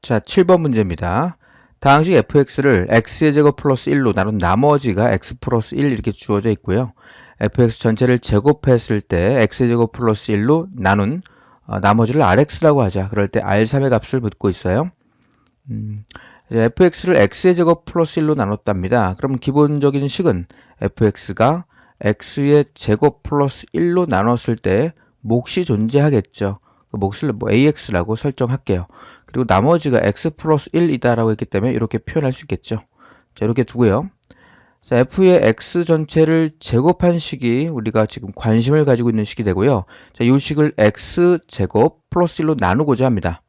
자, 7번 문제입니다. 다항식 fx를 x의 제곱 플러스 1로 나눈 나머지가 x 플러스 1 이렇게 주어져 있고요. fx 전체를 제곱했을 때 x의 제곱 플러스 1로 나눈 나머지를 rx라고 하자. 그럴 때 r3의 값을 묻고 있어요. 이제 fx를 x의 제곱 플러스 1로 나눴답니다. 그럼 기본적인 식은 fx가 x의 제곱 플러스 1로 나눴을 때 몫이 존재하겠죠. 그 몫을 뭐 ax라고 설정할게요. 그리고 나머지가 x 플러스 1이다라고 했기 때문에 이렇게 표현할 수 있겠죠. 자, 이렇게 두고요. 자, f의 x 전체를 제곱한 식이 우리가 지금 관심을 가지고 있는 식이 되고요. 자, 이 식을 x 제곱 플러스 1로 나누고자 합니다.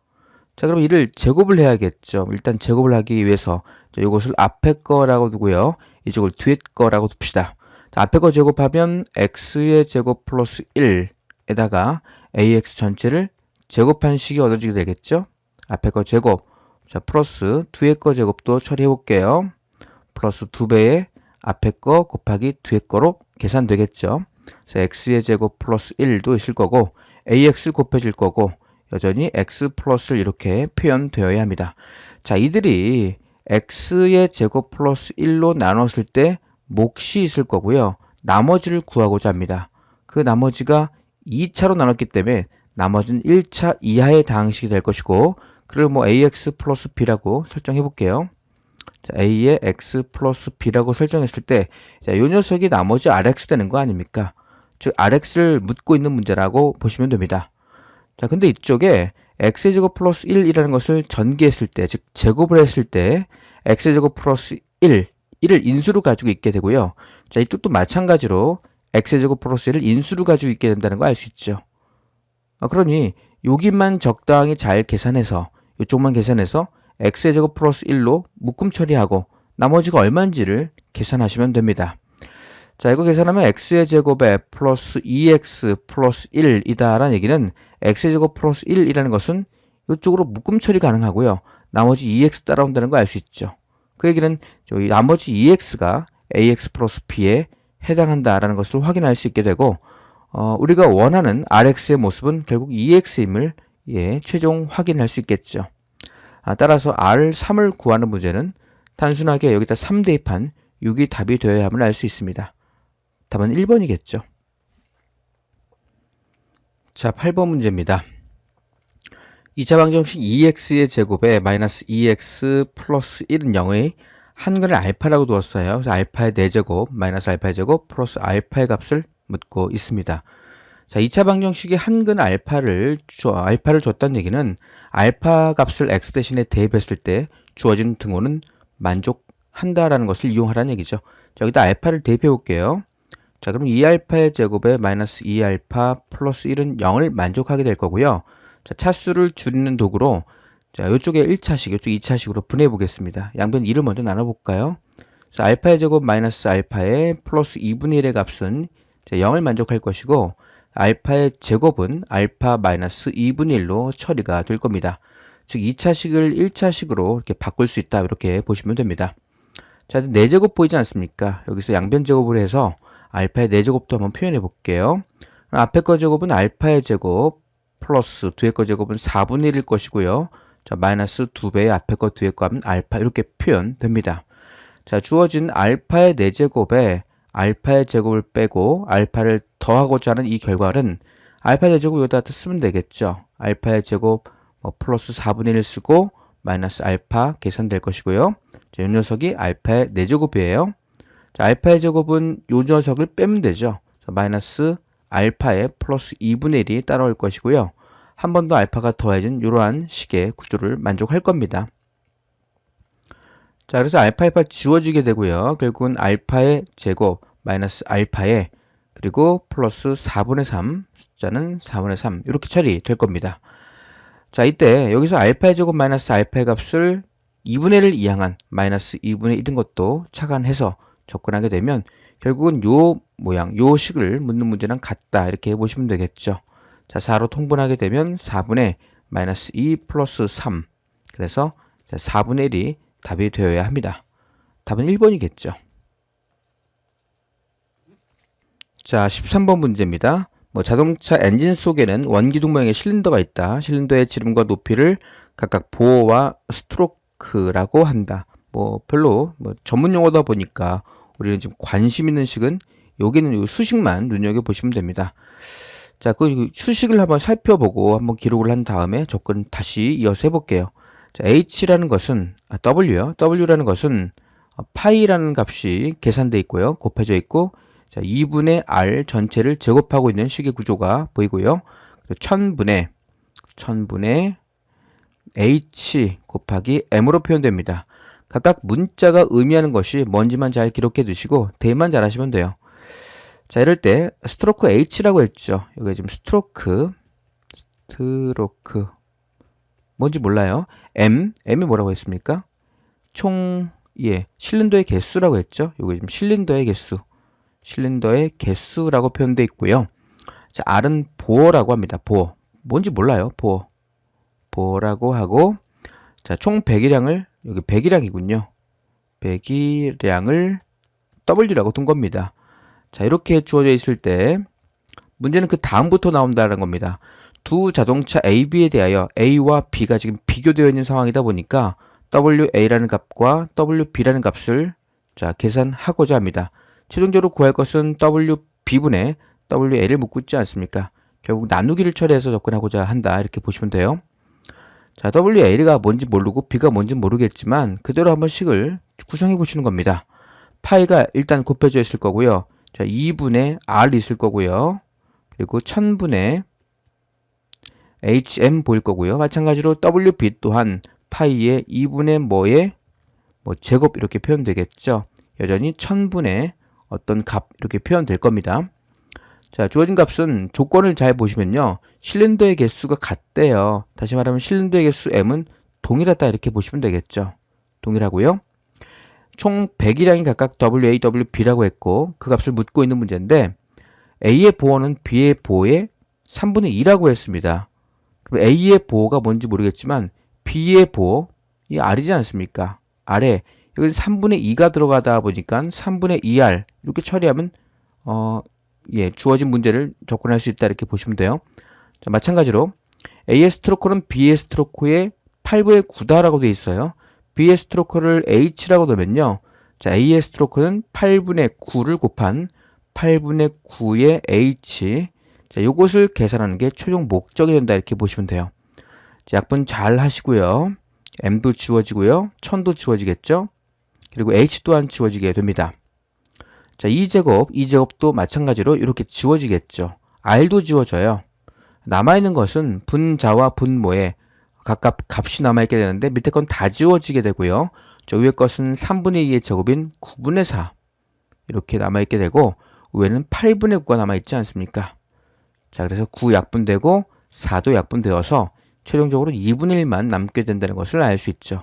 자, 그럼 이를 제곱을 해야겠죠. 일단 제곱을 하기 위해서 이것을 앞에 거라고 두고요. 이쪽을 뒤에 거라고 둡시다. 자, 앞에 거 제곱하면 x의 제곱 플러스 1에다가 ax 전체를 제곱한 식이 얻어지게 되겠죠. 앞에 거 제곱, 자, 플러스 뒤에 거 제곱도 처리해 볼게요. 플러스 2배의 앞에 거 곱하기 뒤에 거로 계산되겠죠. 그래서 x의 제곱 플러스 1도 있을 거고 ax 곱해질 거고 여전히 x 플러스를 이렇게 표현되어야 합니다. 자, 이들이 x의 제곱 플러스 1로 나눴을 때 몫이 있을 거고요. 나머지를 구하고자 합니다. 그 나머지가 2차로 나눴기 때문에 나머지는 1차 이하의 다항식이 될 것이고 그걸 뭐 ax 플러스 b라고 설정해 볼게요. 자, a의 x 플러스 b라고 설정했을 때 이 녀석이 나머지 rx 되는 거 아닙니까? 즉 rx를 묻고 있는 문제라고 보시면 됩니다. 자, 근데 이쪽에 x의 제곱 플러스 1이라는 것을 전개했을 때, 즉 제곱을 했을 때 x의 제곱 플러스 1을 인수로 가지고 있게 되고요. 자, 이쪽도 마찬가지로 x의 제곱 플러스 1을 인수로 가지고 있게 된다는 거 알 수 있죠. 그러니 여기만 적당히 잘 계산해서 이쪽만 계산해서 x의 제곱 플러스 1로 묶음 처리하고 나머지가 얼마인지를 계산하시면 됩니다. 자, 이거 계산하면 x의 제곱에 플러스 2x 플러스 1이다 라는 얘기는 x의 제곱 플러스 1이라는 것은 이쪽으로 묶음 처리 가능하고요. 나머지 2x 따라온다는 거 알 수 있죠. 그 얘기는 저희 나머지 2x가 ax 플러스 b에 해당한다라는 것을 확인할 수 있게 되고 우리가 원하는 rx의 모습은 결국 2x임을 최종 확인할 수 있겠죠. 따라서 r3을 구하는 문제는 단순하게 여기다 3 대입한 6이 답이 되어야 함을 알 수 있습니다. 답은 1번이겠죠. 자, 8번 문제입니다. 2차 방정식 2x의 제곱에 마이너스 2x 플러스 1은 0의 한근을 알파라고 두었어요. 알파의 4제곱, 마이너스 알파의 제곱, 플러스 알파의 값을 묻고 있습니다. 자, 2차 방정식이 한근 알파를 줬다는 얘기는 알파 값을 x 대신에 대입했을 때 주어진 등호는 만족한다라는 것을 이용하라는 얘기죠. 자, 여기다 알파를 대입해 볼게요. 자, 그럼 2알파의 제곱에 마이너스 2알파 플러스 1은 0을 만족하게 될 거고요. 자, 차수를 줄이는 도구로 자, 이쪽에 1차식, 이쪽 2차식으로 분해해 보겠습니다. 양변 1을 먼저 나눠볼까요? 자, 알파의 제곱 마이너스 알파의 플러스 2분의 1의 값은 0을 만족할 것이고 알파의 제곱은 알파 마이너스 2분의 1로 처리가 될 겁니다. 즉 2차식을 1차식으로 이렇게 바꿀 수 있다 이렇게 보시면 됩니다. 자, 4제곱 보이지 않습니까? 여기서 양변 제곱을 해서 알파의 4제곱도 한번 표현해 볼게요. 앞에 거 제곱은 알파의 제곱 플러스 뒤에 거 제곱은 4분의 1일 것이고요. 자, 마이너스 2배의 앞에 거 뒤에 거 하면 알파 이렇게 표현됩니다. 자, 주어진 알파의 4제곱에 알파의 제곱을 빼고 알파를 더하고자 하는 이 결과는 알파 4제곱 여기다 쓰면 되겠죠. 알파의 제곱 플러스 4분의 1 쓰고 마이너스 알파 계산될 것이고요. 자, 이 녀석이 알파의 4제곱이에요. 자, 알파의 제곱은 이 녀석을 빼면 되죠. 자, 마이너스 알파의 플러스 2분의 1이 따라올 것이고요. 한 번 더 알파가 더해진 이러한 식의 구조를 만족할 겁니다. 자, 그래서 알파 지워지게 되고요. 결국은 알파의 제곱 마이너스 알파의 그리고 플러스 4분의 3 숫자는 4분의 3 이렇게 처리될 겁니다. 자, 이때 여기서 알파의 제곱 마이너스 알파의 값을 2분의 1을 이항한 마이너스 2분의 1인 것도 착안해서 접근하게 되면 결국은 요 모양, 요 식을 묻는 문제랑 같다 이렇게 해보시면 되겠죠. 자, 4로 통분하게 되면 4분의 마이너스 2 플러스 3 그래서 4분의 1이 답이 되어야 합니다. 답은 1번이겠죠. 자, 13번 문제입니다. 자동차 엔진 속에는 원기둥 모양의 실린더가 있다. 실린더의 지름과 높이를 각각 보어와 스트로크라고 한다. 별로 전문 용어다 보니까 우리는 지금 관심 있는 식은 여기는 이 수식만 눈여겨보시면 됩니다. 자, 그 수식을 한번 살펴보고 한번 기록을 한 다음에 접근 다시 이어서 해볼게요. 자, h라는 것은 w요. w라는 것은 파이라는 값이 계산되어 있고요. 곱해져 있고, 자, 2분의 r 전체를 제곱하고 있는 식의 구조가 보이고요. 1000분의 h 곱하기 m으로 표현됩니다. 각각 문자가 의미하는 것이 뭔지만 잘 기록해 두시고 대입만 잘 하시면 돼요. 자, 이럴 때 스트로크 h라고 했죠. 여기 지금 스트로크 뭔지 몰라요. m이 뭐라고 했습니까? 실린더의 개수라고 했죠. 여기 지금 실린더의 개수라고 표현되어 있고요. 자, r은 보어라고 합니다. 보어. 뭔지 몰라요. 보어라고 하고, 자, 총 배기량을 여기 배기량이군요. 배기량을 w라고 둔 겁니다. 자, 이렇게 주어져 있을 때 문제는 그 다음부터 나온다는 겁니다. 두 자동차 A, B에 대하여 A와 B가 지금 비교되어 있는 상황이다 보니까 WA라는 값과 WB라는 값을 자, 계산하고자 합니다. 최종적으로 구할 것은 WB분의 WA를 묻고 있지 않습니까? 결국 나누기를 처리해서 접근하고자 한다. 이렇게 보시면 돼요. 자, WA가 뭔지 모르고 B가 뭔지 모르겠지만 그대로 한번 식을 구성해 보시는 겁니다. 파이가 일단 곱해져 있을 거고요. 자, 2분의 R 있을 거고요. 그리고 1000분의 HM 보일 거고요. 마찬가지로 WB 또한 파이의 2분의 뭐의 제곱 이렇게 표현되겠죠. 여전히 1000분의 어떤 값 이렇게 표현될 겁니다. 자, 주어진 값은 조건을 잘 보시면요. 실린더의 개수가 같대요. 다시 말하면 실린더의 개수 m은 동일하다 이렇게 보시면 되겠죠. 동일하고요. 총 배기량이 각각 WA, WB라고 했고 그 값을 묻고 있는 문제인데 A의 보어는 B의 보어의 3분의 2라고 했습니다. 그럼 A의 보어가 뭔지 모르겠지만 B의 보어, 이 R이지 않습니까? R에 여기 3분의 2가 들어가다 보니까 3분의 2R 이렇게 처리하면 주어진 문제를 접근할 수 있다 이렇게 보시면 돼요. 자, 마찬가지로 A의 스트로크는 B의 스트로크의 8분의 9다라고 되어 있어요. B의 스트로크를 H라고 넣으면요. 자, A의 스트로크는 8분의 9를 곱한 8분의 9의 H. 자, 요것을 계산하는 게 최종 목적이 된다 이렇게 보시면 돼요. 자, 약분 잘 하시고요. M도 지워지고요. 1000도 지워지겠죠. 그리고 H 또한 지워지게 됩니다. 자, 2제곱도 마찬가지로 이렇게 지워지겠죠. R도 지워져요. 남아있는 것은 분자와 분모에 각각 값이 남아있게 되는데 밑에 건 다 지워지게 되고요. 저 위에 것은 3분의 2의 제곱인 9분의 4 이렇게 남아있게 되고 위에는 8분의 9가 남아있지 않습니까? 자, 그래서 9 약분되고 4도 약분되어서 최종적으로 2분의 1만 남게 된다는 것을 알 수 있죠.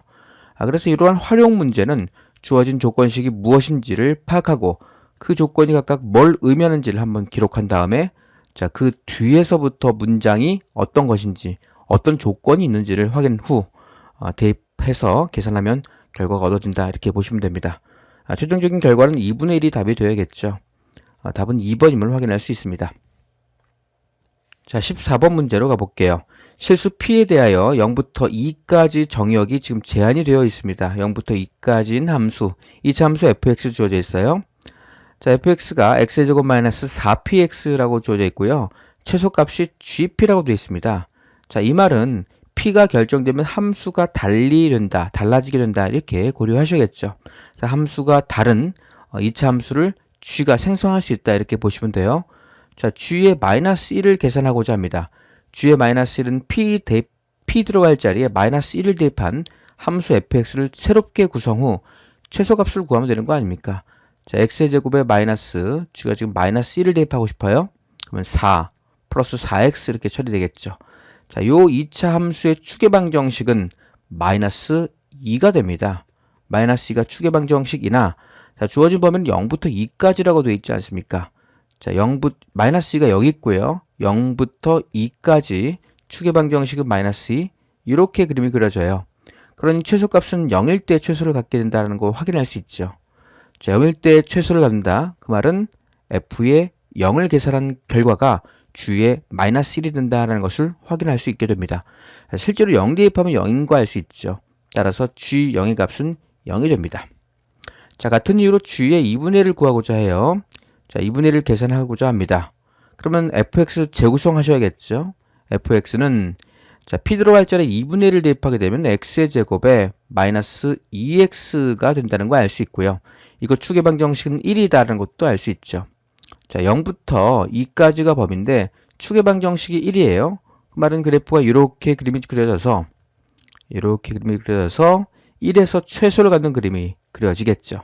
그래서 이러한 활용 문제는 주어진 조건식이 무엇인지를 파악하고 그 조건이 각각 뭘 의미하는지를 한번 기록한 다음에 자, 그 뒤에서부터 문장이 어떤 것인지 어떤 조건이 있는지를 확인 후 대입해서 계산하면 결과가 얻어진다 이렇게 보시면 됩니다. 최종적인 결과는 2분의 1이 답이 되어야겠죠. 답은 2번임을 확인할 수 있습니다. 자, 14번 문제로 가볼게요. 실수 P에 대하여 0부터 2까지 정의역이 지금 제한이 되어 있습니다. 0부터 2까지인 함수, 2차 함수 fx 주어져 있어요. 자, fx가 x의 제곱 마이너스 4px라고 주어져 있고요. 최소값이 gp라고 되어 있습니다. 자, 이 말은 p가 결정되면 함수가 달라지게 된다 이렇게 고려하셔야겠죠. 자, 함수가 다른 2차 함수를 g가 생성할 수 있다 이렇게 보시면 돼요. 자, g의 마이너스 1을 계산하고자 합니다. g의 마이너스 1은 p 들어갈 자리에 마이너스 1을 대입한 함수 fx를 새롭게 구성 후 최소값을 구하면 되는 거 아닙니까? 자, x의 제곱에 마이너스, g가 지금 마이너스 1을 대입하고 싶어요. 그러면 4 플러스 4x 이렇게 처리되겠죠. 자, 요 2차 함수의 추계방정식은 마이너스 2가 됩니다. 마이너스 2가 추계방정식이나 자, 주어진 범위는 0부터 2까지라고 되어 있지 않습니까? 자, 마이너스 2가 여기 있고요. 0부터 2까지 추계방정식은 마이너스 2 이렇게 그림이 그려져요. 그러니 최소값은 0일 때 최소를 갖게 된다는 거 확인할 수 있죠. 자, 0일 때 최소를 갖는다. 그 말은 f의 0을 계산한 결과가 주위에 마이너스 1이 된다는 것을 확인할 수 있게 됩니다. 실제로 0 대입하면 0인 거 알 수 있죠. 따라서 G0의 값은 0이 됩니다. 자, 같은 이유로 G의 2분의 1을 구하고자 해요. 자, 2분의 1을 계산하고자 합니다. 그러면 fx 재구성하셔야겠죠. fx는 자, p 들어갈 자리에 2분의 1을 대입하게 되면 x의 제곱에 마이너스 2x가 된다는 거 알 수 있고요. 이거 축의 방정식은 1이다라는 것도 알 수 있죠. 자, 0부터 2까지가 범위인데 축의 방정식이 1이에요. 그 말은 그래프가 이렇게 그림이 그려져서 1에서 최소를 갖는 그림이 그려지겠죠.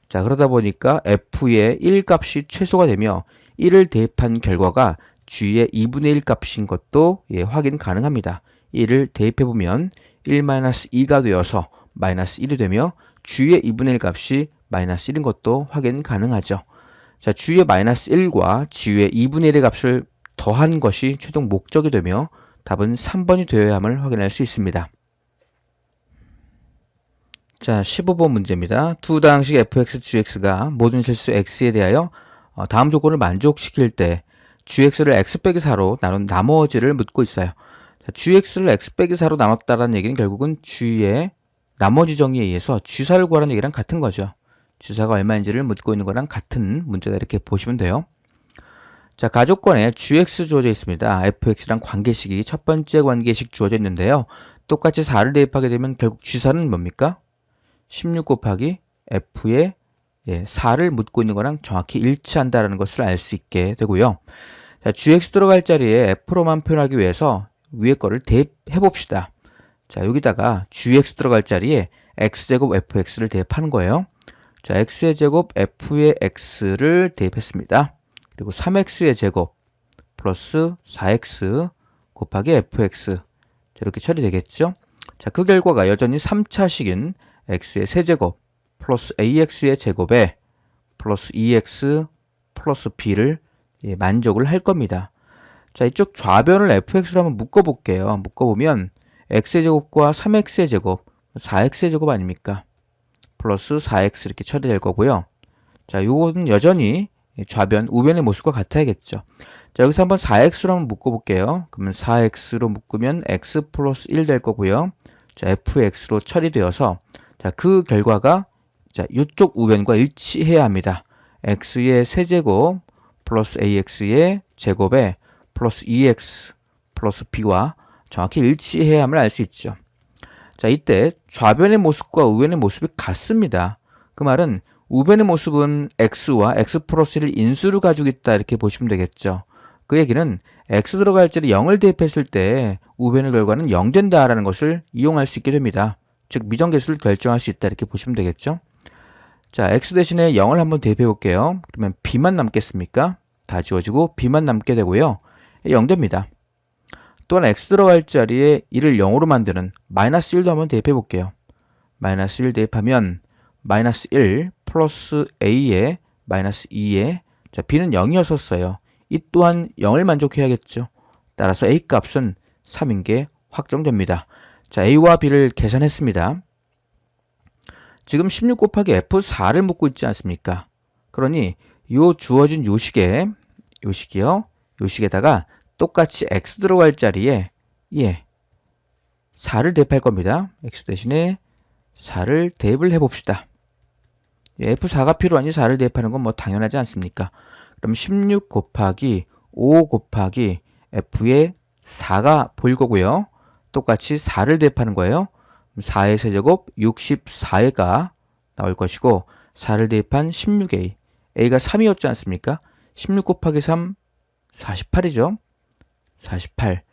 자, 그러다 보니까 f의 1 값이 최소가 되며 1을 대입한 결과가 g의 2분의 1 값인 것도 확인 가능합니다. 1을 대입해보면 1-2가 되어서 마이너스 1이 되며 g의 2분의 1 값이 마이너스 1인 것도 확인 가능하죠. 자, g의 마이너스 1과 g의 2분의 1의 값을 더한 것이 최종 목적이 되며 답은 3번이 되어야 함을 확인할 수 있습니다. 자, 15번 문제입니다. 두 다항식 fx, gx가 모든 실수 x에 대하여 다음 조건을 만족시킬 때 gx를 x 빼기 4로 나눈 나머지를 묻고 있어요. 자, gx를 x 빼기 4로 나눴다는 얘기는 결국은 g의 나머지 정의에 의해서 g사를 구하라는 얘기랑 같은 거죠. g사가 얼마인지를 묻고 있는 거랑 같은 문제다 이렇게 보시면 돼요. 자, 가족권에 gx 주어져 있습니다. fx랑 관계식이 첫 번째 관계식 주어져 있는데요. 똑같이 4를 대입하게 되면 결국 g사는 뭡니까? 16 곱하기 f의 4를 묻고 있는 거랑 정확히 일치한다는 것을 알 수 있게 되고요. 자, gx 들어갈 자리에 f로만 표현하기 위해서 위에 거를 대입해 봅시다. 자, 여기다가 gx 들어갈 자리에 x제곱 fx를 대입하는 거예요. 자, x의 제곱 f의 x를 대입했습니다. 그리고 3x의 제곱 플러스 4x 곱하기 fx 이렇게 처리되겠죠. 자, 그 결과가 여전히 3차식인 x의 세제곱 플러스 ax의 제곱에 플러스 2x 플러스 b를 만족을 할 겁니다. 자, 이쪽 좌변을 fx로 한번 묶어볼게요. 묶어보면 x의 제곱과 3x의 제곱, 4x의 제곱 아닙니까? 플러스 4x 이렇게 처리될 거고요. 자, 요거는 여전히 좌변, 우변의 모습과 같아야겠죠. 자, 여기서 한번 4x로 한번 묶어볼게요. 그러면 4x로 묶으면 x 플러스 1 될 거고요. 자, fx로 처리되어서 자, 그 결과가 자, 이쪽 우변과 일치해야 합니다. x의 세제곱 플러스 ax의 제곱에 플러스 2x 플러스 b와 정확히 일치해야 함을 알 수 있죠. 자, 이때 좌변의 모습과 우변의 모습이 같습니다. 그 말은 우변의 모습은 x와 x 플러스 1을 인수로 가지고 있다 이렇게 보시면 되겠죠. 그 얘기는 x 들어갈 자리 0을 대입했을 때 우변의 결과는 0 된다라는 것을 이용할 수 있게 됩니다. 즉 미정계수를 결정할 수 있다 이렇게 보시면 되겠죠. 자, x 대신에 0을 한번 대입해 볼게요. 그러면 b만 남겠습니까? 다 지워지고 b만 남게 되고요. 0 됩니다. 또한 x 들어갈 자리에 1을 0으로 만드는 마이너스 1도 한번 대입해 볼게요. 마이너스 1 대입하면 마이너스 1 플러스 a에 마이너스 2에 자, b는 0이었었어요. 이 또한 0을 만족해야겠죠. 따라서 a 값은 3인 게 확정됩니다. 자, a와 b를 계산했습니다. 지금 16 곱하기 f4를 묻고 있지 않습니까? 그러니 요 주어진 요식이요. 요식에다가 똑같이 x 들어갈 자리에 4를 대입할 겁니다. x 대신에 4를 대입을 해봅시다. f4가 필요하니 4를 대입하는 건 뭐 당연하지 않습니까? 그럼 16 곱하기 5 곱하기 f의 4가 보일 거고요. 똑같이 4를 대입하는 거예요. 4의 세제곱 64가 나올 것이고 4를 대입한 16a a가 3이었지 않습니까? 16 곱하기 3 48이죠. 48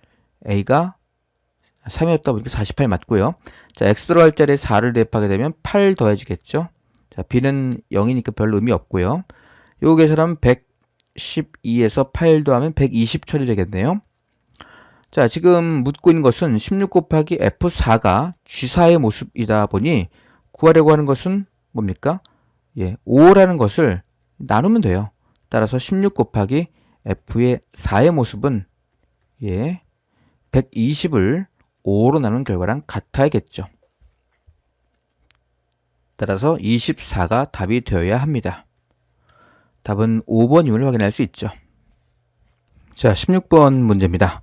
a가 3이었다 보니까 48 맞고요. 자, x 들어갈 자리에 4를 대입하게 되면 8 더해지겠죠. 자, b는 0이니까 별 의미 없고요. 요거 계산하면 112에서 8 더하면 120 처리되겠네요. 자, 지금 묻고 있는 것은 16 곱하기 f4가 g4의 모습이다 보니 구하려고 하는 것은 뭡니까? 5라는 것을 나누면 돼요. 따라서 16 곱하기 f의 4의 모습은 120을 5로 나눈 결과랑 같아야겠죠. 따라서 24가 답이 되어야 합니다. 답은 5번임을 확인할 수 있죠. 자, 16번 문제입니다.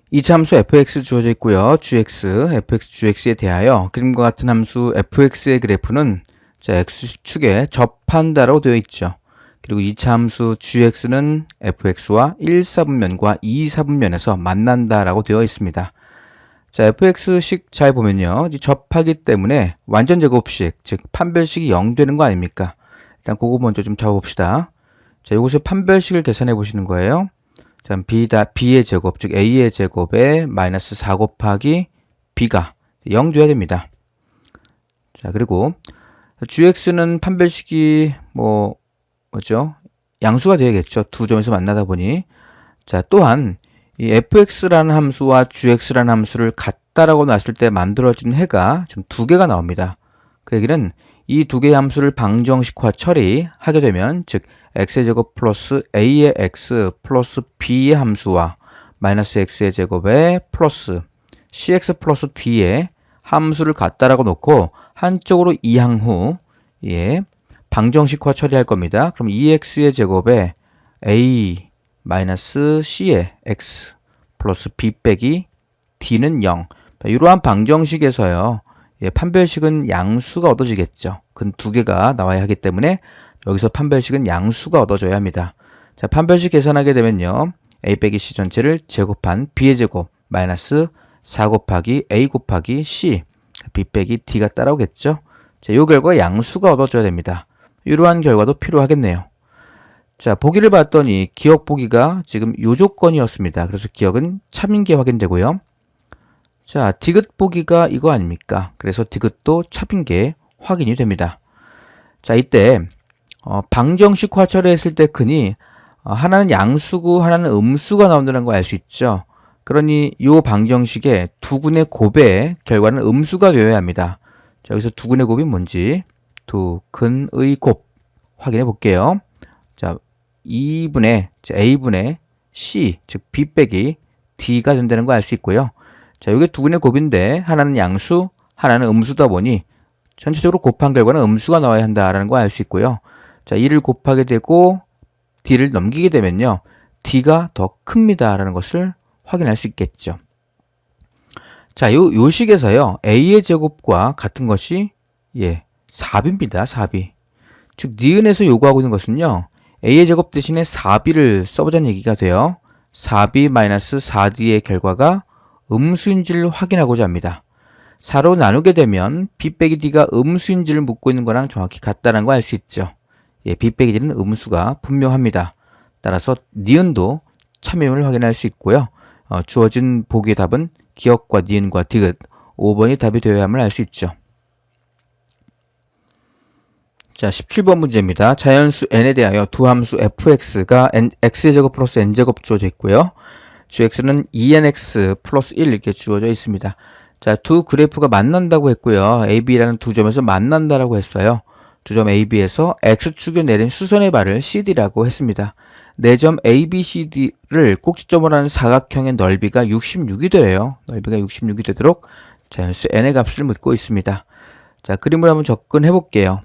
이차 함수 fx 주어져 있고요. gx, fx, gx에 대하여 그림과 같은 함수 fx의 그래프는 자, x축에 접한다라고 되어 있죠. 그리고 이차 함수 gx는 fx와 1사분면과 2사분면에서 만난다라고 되어 있습니다. 자, fx식 잘 보면요. 접하기 때문에 완전 제곱식, 즉 판별식이 0 되는 거 아닙니까? 일단 그거 먼저 좀 잡아봅시다. 자, 이곳에 판별식을 계산해 보시는 거예요. 자, b의 제곱, 즉 a의 제곱에 마이너스 4 곱하기 b가 0 돼야 됩니다. 자, 그리고 gx는 판별식이 뭐죠? 양수가 되야겠죠. 두 점에서 만나다 보니. 자, 또한 이 fx라는 함수와 gx라는 함수를 같다라고 놨을 때 만들어진 해가 좀 두 개가 나옵니다. 그 얘기는 이 두 개의 함수를 방정식화 처리하게 되면, 즉 x의 제곱 플러스 a의 x 플러스 b의 함수와 마이너스 x의 제곱에 플러스 cx 플러스 d의 함수를 같다라고 놓고 한쪽으로 이항 후 방정식화 처리할 겁니다. 그럼 2x의 제곱에 a 마이너스 c의 x 플러스 b 빼기 d는 0. 이러한 방정식에서요. 판별식은 양수가 얻어지겠죠. 그 두 개가 나와야 하기 때문에 여기서 판별식은 양수가 얻어져야 합니다. 자, 판별식 계산하게 되면요. a 빼기 c 전체를 제곱한 b의 제곱 마이너스 4 곱하기 a 곱하기 c b 빼기 d가 따라오겠죠. 자, 이 결과 양수가 얻어져야 됩니다. 이러한 결과도 필요하겠네요. 자, 보기를 봤더니 기억 보기가 지금 요 조건이었습니다. 그래서 기억은 참인 게 확인되고요. 자, 디귿 보기가 이거 아닙니까? 그래서 디귿도 참인 게 확인이 됩니다. 자, 이때 방정식화 처리했을 때 근이 하나는 양수고 하나는 음수가 나온다는 거 알 수 있죠. 그러니 이 방정식의 두근의 곱의 결과는 음수가 되어야 합니다. 자, 여기서 두근의 곱이 뭔지 두근의 곱 확인해 볼게요. 자, 2분의 a분의 c, 즉 b 빼기 d가 된다는 거 알 수 있고요. 자, 이게 두근의 곱인데 하나는 양수, 하나는 음수다 보니 전체적으로 곱한 결과는 음수가 나와야 한다라는 거 알 수 있고요. 자, 2를 곱하게 되고 d를 넘기게 되면요. d가 더 큽니다라는 것을 확인할 수 있겠죠. 자, 요 식에서요. a의 제곱과 같은 것이 4b입니다. 4b. 즉 니은에서 요구하고 있는 것은요. a의 제곱 대신에 4b를 써보자는 얘기가 돼요. 4b 마이너스 4d의 결과가 음수인지를 확인하고자 합니다. 4로 나누게 되면 b 빼기 d가 음수인지를 묻고 있는 거랑 정확히 같다는 거 알 수 있죠. b 빼기 d는 음수가 분명합니다. 따라서 니은도 참임을 확인할 수 있고요. 주어진 보기의 답은 기억과 니은과 디귿 5번이 답이 되어야 함을 알 수 있죠. 자, 17번 문제입니다. 자연수 n에 대하여 두 함수 fx가 x의 제곱 플러스 n제곱 주어져 있고요. gx는 2nx 플러스 1 이렇게 주어져 있습니다. 자, 두 그래프가 만난다고 했고요. AB라는 두 점에서 만난다라고 했어요. 두 점 AB에서 X축에 내린 수선의 발을 CD라고 했습니다. 네 점 ABCD를 꼭지점으로 하는 사각형의 넓이가 66이 돼요. 넓이가 66이 되도록 자연수 n의 값을 묻고 있습니다. 자, 그림을 한번 접근해 볼게요.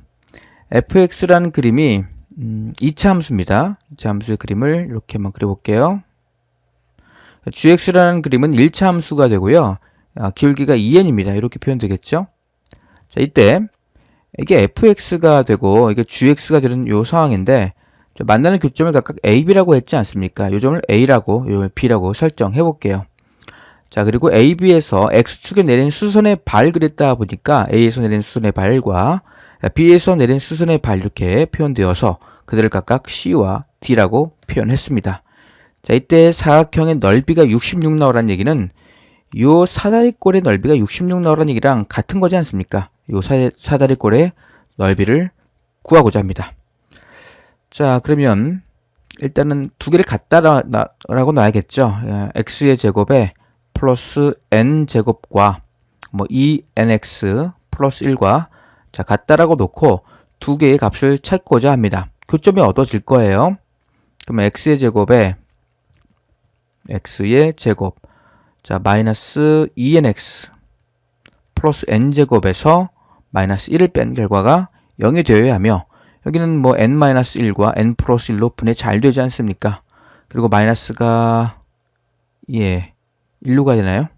fx라는 그림이 2차 함수입니다. 2차 함수의 그림을 이렇게 한번 그려볼게요. gx라는 그림은 1차 함수가 되고요. 기울기가 2n입니다. 이렇게 표현되겠죠? 자, 이때 이게 fx가 되고 이게 gx가 되는 요 상황인데 만나는 교점을 각각 a, b라고 했지 않습니까? 요 점을 a라고, 요 점을 b라고 설정해 볼게요. 자, 그리고 a, b에서 x축에 내린 수선의 발 그렸다 보니까 a에서 내린 수선의 발과 b에서 내린 수선의 발 이렇게 표현되어서 그들을 각각 c와 d라고 표현했습니다. 자, 이때 사각형의 넓이가 66 나오라는 얘기는 요 사다리꼴의 넓이가 66 나오라는 얘기랑 같은 거지 않습니까? 요 사다리꼴의 넓이를 구하고자 합니다. 자, 그러면 일단은 두 개를 같다라고 놔야겠죠. x의 제곱에 플러스 n제곱과 2nx 플러스 1과 자, 같다라고 놓고 두 개의 값을 찾고자 합니다. 교점이 얻어질 거예요. 그러면 x의 제곱에 x의 제곱 자, 마이너스 2nx 플러스 n제곱에서 마이너스 1을 뺀 결과가 0이 되어야 하며 여기는 n-1과 n 플러스 1로 분해 잘 되지 않습니까? 그리고 마이너스가 1로 가야 되나요?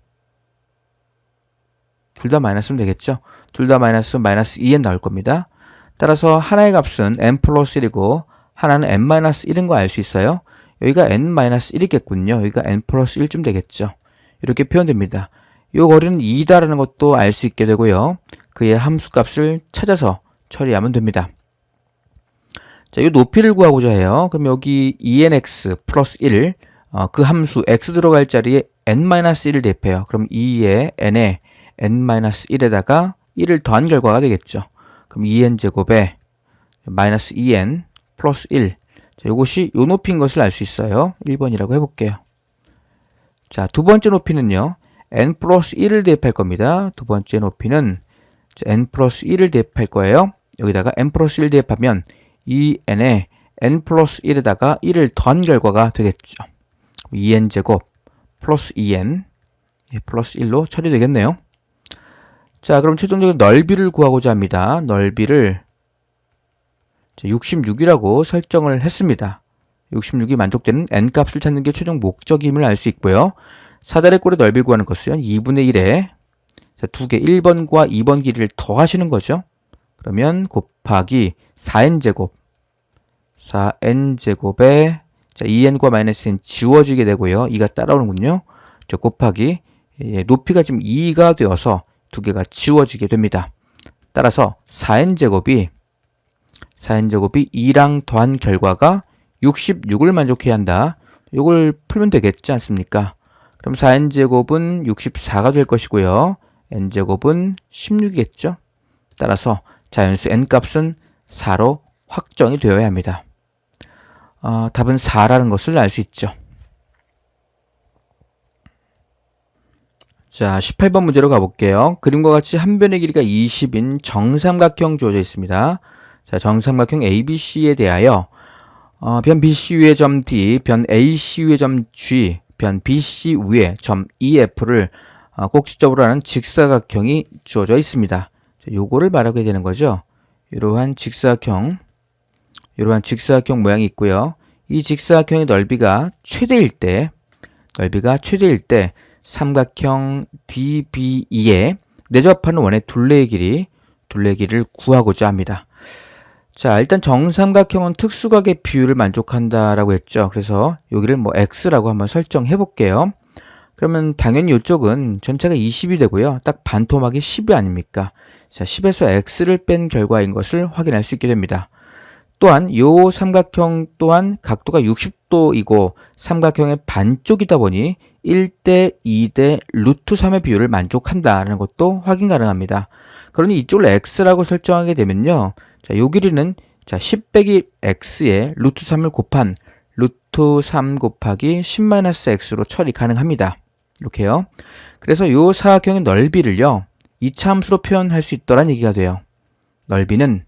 둘 다 마이너스면 되겠죠? 둘 다 마이너스면 마이너스 2n 나올 겁니다. 따라서 하나의 값은 n 플러스 1이고 하나는 n 마이너스 1인 거 알 수 있어요. 여기가 n 마이너스 1이겠군요. 여기가 n 플러스 1쯤 되겠죠. 이렇게 표현됩니다. 이 거리는 2다라는 것도 알 수 있게 되고요. 그의 함수값을 찾아서 처리하면 됩니다. 자, 이 높이를 구하고자 해요. 그럼 여기 2nx 플러스 1, 그 함수 x 들어갈 자리에 n-1을 대입해요. 그럼 2에 n에 n-1에다가 1을 더한 결과가 되겠죠. 그럼 2n제곱에 마이너스 2n 플러스 1. 자, 이것이 요 높이인 것을 알 수 있어요. 1번이라고 해볼게요. 자, 두 번째 높이는요. n 플러스 1을 대입할 겁니다. 두 번째 높이는 n 플러스 1을 대입할 거예요. 여기다가 n 플러스 1 대입하면 2n에 n 플러스 1에다가 1을 더한 결과가 되겠죠. 2n제곱 플러스 2n 플러스 1로 처리되겠네요. 자, 그럼 최종적으로 넓이를 구하고자 합니다. 넓이를 66이라고 설정을 했습니다. 66이 만족되는 n값을 찾는 게 최종 목적임을 알 수 있고요. 사다리 꼴의 넓이 구하는 것은 2분의 1에 두 개 1번과 2번 길이를 더하시는 거죠. 그러면 곱하기 4n제곱 4n제곱에 2n과 마이너스 n 지워지게 되고요. 2가 따라오는군요. 곱하기 높이가 지금 2가 되어서 두 개가 지워지게 됩니다. 따라서 4n제곱이 2랑 더한 결과가 66을 만족해야 한다. 이걸 풀면 되겠지 않습니까? 그럼 4n제곱은 64가 될 것이고요. n제곱은 16이겠죠. 따라서 자연수 n값은 4로 확정이 되어야 합니다. 답은 4라는 것을 알 수 있죠. 자, 18번 문제로 가볼게요. 그림과 같이 한 변의 길이가 20인 정삼각형 주어져 있습니다. 자, 정삼각형 ABC에 대하여 변 BC 위의 점 D, 변 AC 위의 점 G, 변 BC 위의 점 EF를 꼭지점으로 하는 직사각형이 주어져 있습니다. 자, 요거를 말하게 되는 거죠. 이러한 직사각형 모양이 있고요. 이 직사각형의 넓이가 최대일 때 삼각형 DBE에 내접하는 원의 둘레의 길이를 구하고자 합니다. 자, 일단 정삼각형은 특수각의 비율을 만족한다라고 했죠. 그래서 여기를 뭐 x라고 한번 설정해 볼게요. 그러면 당연히 이쪽은 전체가 20이 되고요. 딱 반토막이 10이 아닙니까? 자, 10에서 x를 뺀 결과인 것을 확인할 수 있게 됩니다. 또한 이 삼각형 또한 각도가 60도이고 삼각형의 반쪽이다 보니 1대 2대 루트 3의 비율을 만족한다는 것도 확인 가능합니다. 그러니 이쪽을 x라고 설정하게 되면요. 자, 요 길이는 10 빼기 x에 루트 3을 곱한 루트 3 곱하기 10-x로 처리 가능합니다. 이렇게요. 그래서 이 사각형의 넓이를요. 2차 함수로 표현할 수 있더란 얘기가 돼요. 넓이는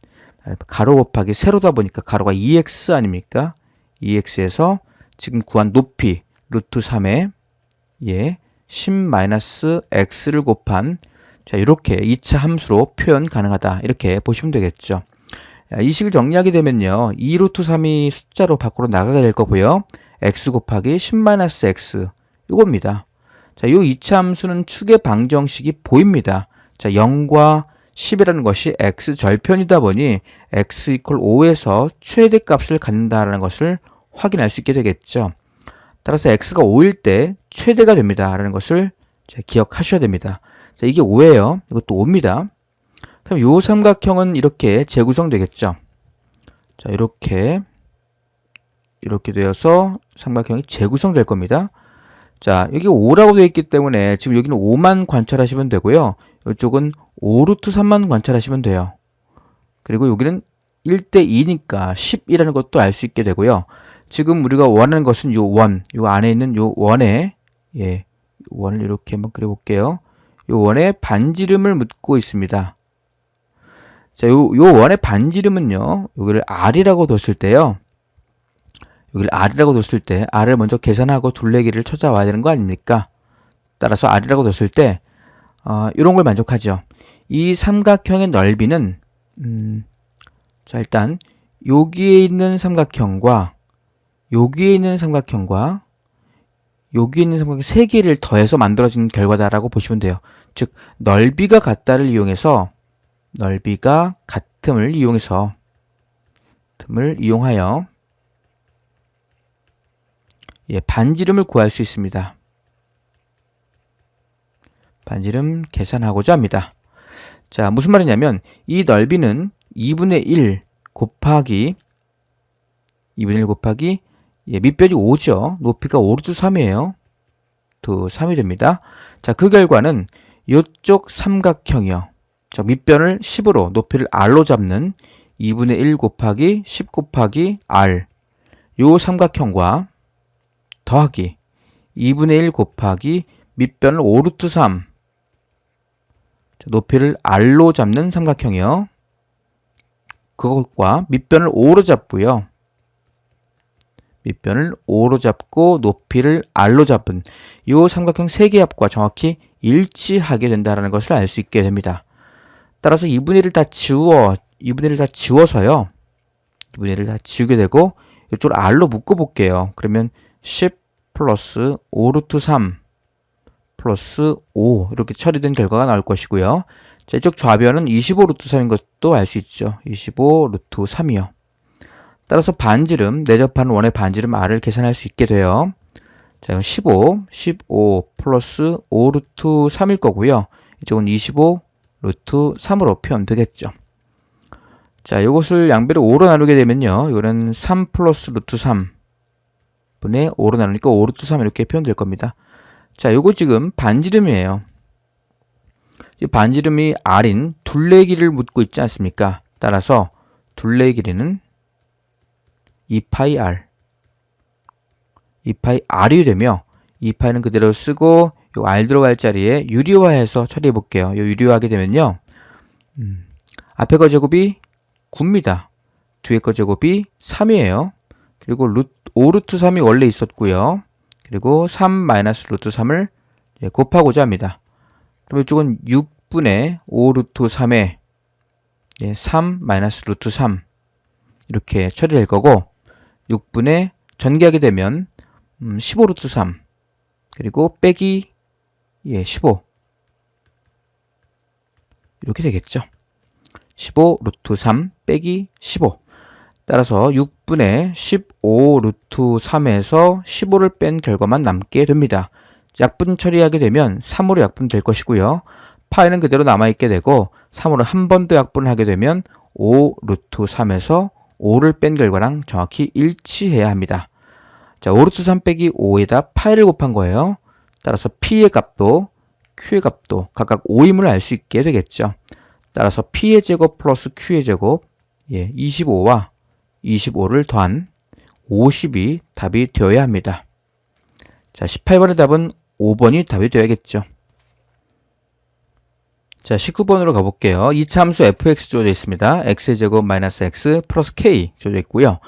가로 곱하기 세로다 보니까 가로가 2x 아닙니까? 2x에서 지금 구한 높이 루트 3에 10-x를 곱한 이렇게 2차 함수로 표현 가능하다. 이렇게 보시면 되겠죠. 이 식을 정리하게 되면요. 2루트 3이 숫자로 밖으로 나가게 될 거고요. x 곱하기 10-x 이겁니다. 자, 이 2차 함수는 축의 방정식이 보입니다. 자, 0과 10이라는 것이 x 절편이다 보니 x 이퀄 5에서 최대값을 갖는다는 것을 확인할 수 있게 되겠죠. 따라서 x가 5일 때 최대가 됩니다. 라는 것을 기억하셔야 됩니다. 자, 이게 5예요. 이것도 5입니다. 그럼 이 삼각형은 이렇게 재구성되겠죠. 자, 이렇게 되어서 삼각형이 재구성될 겁니다. 자, 여기 5라고 되어 있기 때문에 지금 여기는 5만 관찰하시면 되고요. 이쪽은 5루트 3만 관찰하시면 돼요. 그리고 여기는 1대 2니까 10이라는 것도 알 수 있게 되고요. 지금 우리가 원하는 것은 요 안에 있는 요 원에 원을 이렇게 한번 그려볼게요. 요 원에 반지름을 묻고 있습니다. 자, 요 원의 반지름은요, 여기를 R이라고 뒀을 때요. 여기를 R이라고 뒀을 때, R을 먼저 계산하고 둘레길이를 찾아와야 되는 거 아닙니까? 따라서 R이라고 뒀을 때, 이런 걸 만족하죠. 이 삼각형의 넓이는, 자, 일단, 여기에 있는 삼각형과 여기에 있는 삼각형과 여기에 있는 삼각형 3개를 더해서 만들어진 결과다라고 보시면 돼요. 즉 넓이가 같다를 이용해서 넓이가 같음을 이용하여 반지름을 구할 수 있습니다. 반지름 계산하고자 합니다. 자, 무슨 말이냐면 이 넓이는 2분의 1 곱하기 밑변이 5죠. 높이가 5루트 3이에요. 3이 됩니다. 자, 그 결과는 이쪽 삼각형이요. 자, 밑변을 10으로 높이를 r로 잡는 2분의 1 곱하기 10 곱하기 r 요 삼각형과 더하기 2분의 1 곱하기 밑변을 5루트 3 높이를 r로 잡는 삼각형이요. 그것과 밑변을 5로 잡고요. 밑변을 5로 잡고 높이를 r로 잡은 이 삼각형 3개 합과 정확히 일치하게 된다는 것을 알 수 있게 됩니다. 따라서 2분의 1을 다 지워서요. 2분의 1을 다 지우게 되고 이쪽을 r로 묶어볼게요. 그러면 10 플러스 5루트 3 플러스 5 이렇게 처리된 결과가 나올 것이고요. 자, 이쪽 좌변은 25루트 3인 것도 알 수 있죠. 25루트 3이요. 따라서 반지름, 내접하는 원의 반지름 r을 계산할 수 있게 돼요. 자, 이건 15 플러스 5루트 3일 거고요. 이쪽은 25루트 3으로 표현되겠죠. 자, 이것을 양배를 5로 나누게 되면요. 이거는 3 플러스 루트 3분의 5로 나누니까 5루트 3 이렇게 표현될 겁니다. 자, 이거 지금 반지름이에요. 이 반지름이 r인 둘레 길이를 묻고 있지 않습니까? 따라서 둘레 길이는 2파이 r이 되며 2파이는 그대로 쓰고 요 r 들어갈 자리에 유리화해서 처리해 볼게요. 요 유리화하게 되면요. 앞에 거 제곱이 9입니다. 뒤에 거 제곱이 3이에요. 그리고 5루트 3이 원래 있었고요. 그리고 3 마이너스 루트 3을 곱하고자 합니다. 그럼 이쪽은 6분의 5루트 3에 3 마이너스 루트 3 이렇게 처리될 거고 6분의 전개하게 되면 15루트 3 그리고 빼기 15 이렇게 되겠죠. 15루트 3 빼기 15 따라서 6분의 15루트 3에서 15를 뺀 결과만 남게 됩니다. 약분 처리하게 되면 3으로 약분될 것이고요. 파이는 그대로 남아있게 되고 3으로 한 번 더 약분을 하게 되면 5루트 3에서 5를 뺀 결과랑 정확히 일치해야 합니다. 자, 5루트 3 빼기 5에다 파이를 곱한 거예요. 따라서 P의 값도 Q의 값도 각각 5임을 알 수 있게 되겠죠. 따라서 P의 제곱 플러스 Q의 제곱 25와 25를 더한 50이 답이 되어야 합니다. 자, 18번의 답은 5번이 답이 되어야겠죠. 자, 19번으로 가볼게요. 이차 함수 fx 주어져 있습니다. x의 제곱 마이너스 x 플러스 k 주어져 있고요.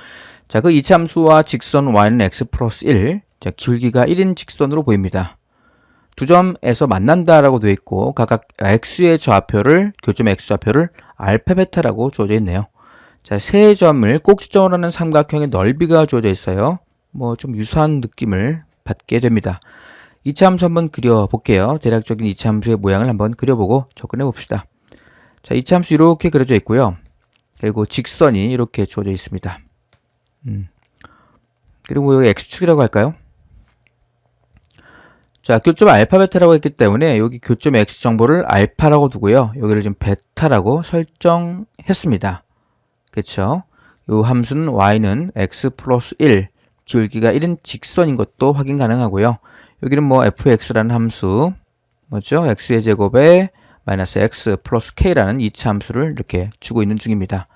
자, 그 이차 함수와 직선 y는 x 플러스 1, 자, 기울기가 1인 직선으로 보입니다. 두 점에서 만난다라고 되어 있고 각각 x의 좌표를 교점 x 좌표를 알파 베타라고 주어져 있네요. 자, 세 점을 꼭지점으로 하는 삼각형의 넓이가 주어져 있어요. 뭐 좀 유사한 느낌을 받게 됩니다. 이차 함수 한번 그려볼게요. 대략적인 이차 함수의 모양을 한번 그려보고 접근해 봅시다. 자, 이차 함수 이렇게 그려져 있고요. 그리고 직선이 이렇게 주어져 있습니다. 그리고 여기 x축이라고 할까요? 자, 교점 알파 베타라고 했기 때문에 여기 교점 x 정보를 알파라고 두고요. 여기를 지금 베타라고 설정했습니다. 그렇죠? 이 함수는 y는 x 플러스 1, 기울기가 1인 직선인 것도 확인 가능하고요. 여기는 뭐 fx라는 함수, 뭐죠? x의 제곱에 마이너스 x 플러스 k라는 이차 함수를 이렇게 주고 있는 중입니다.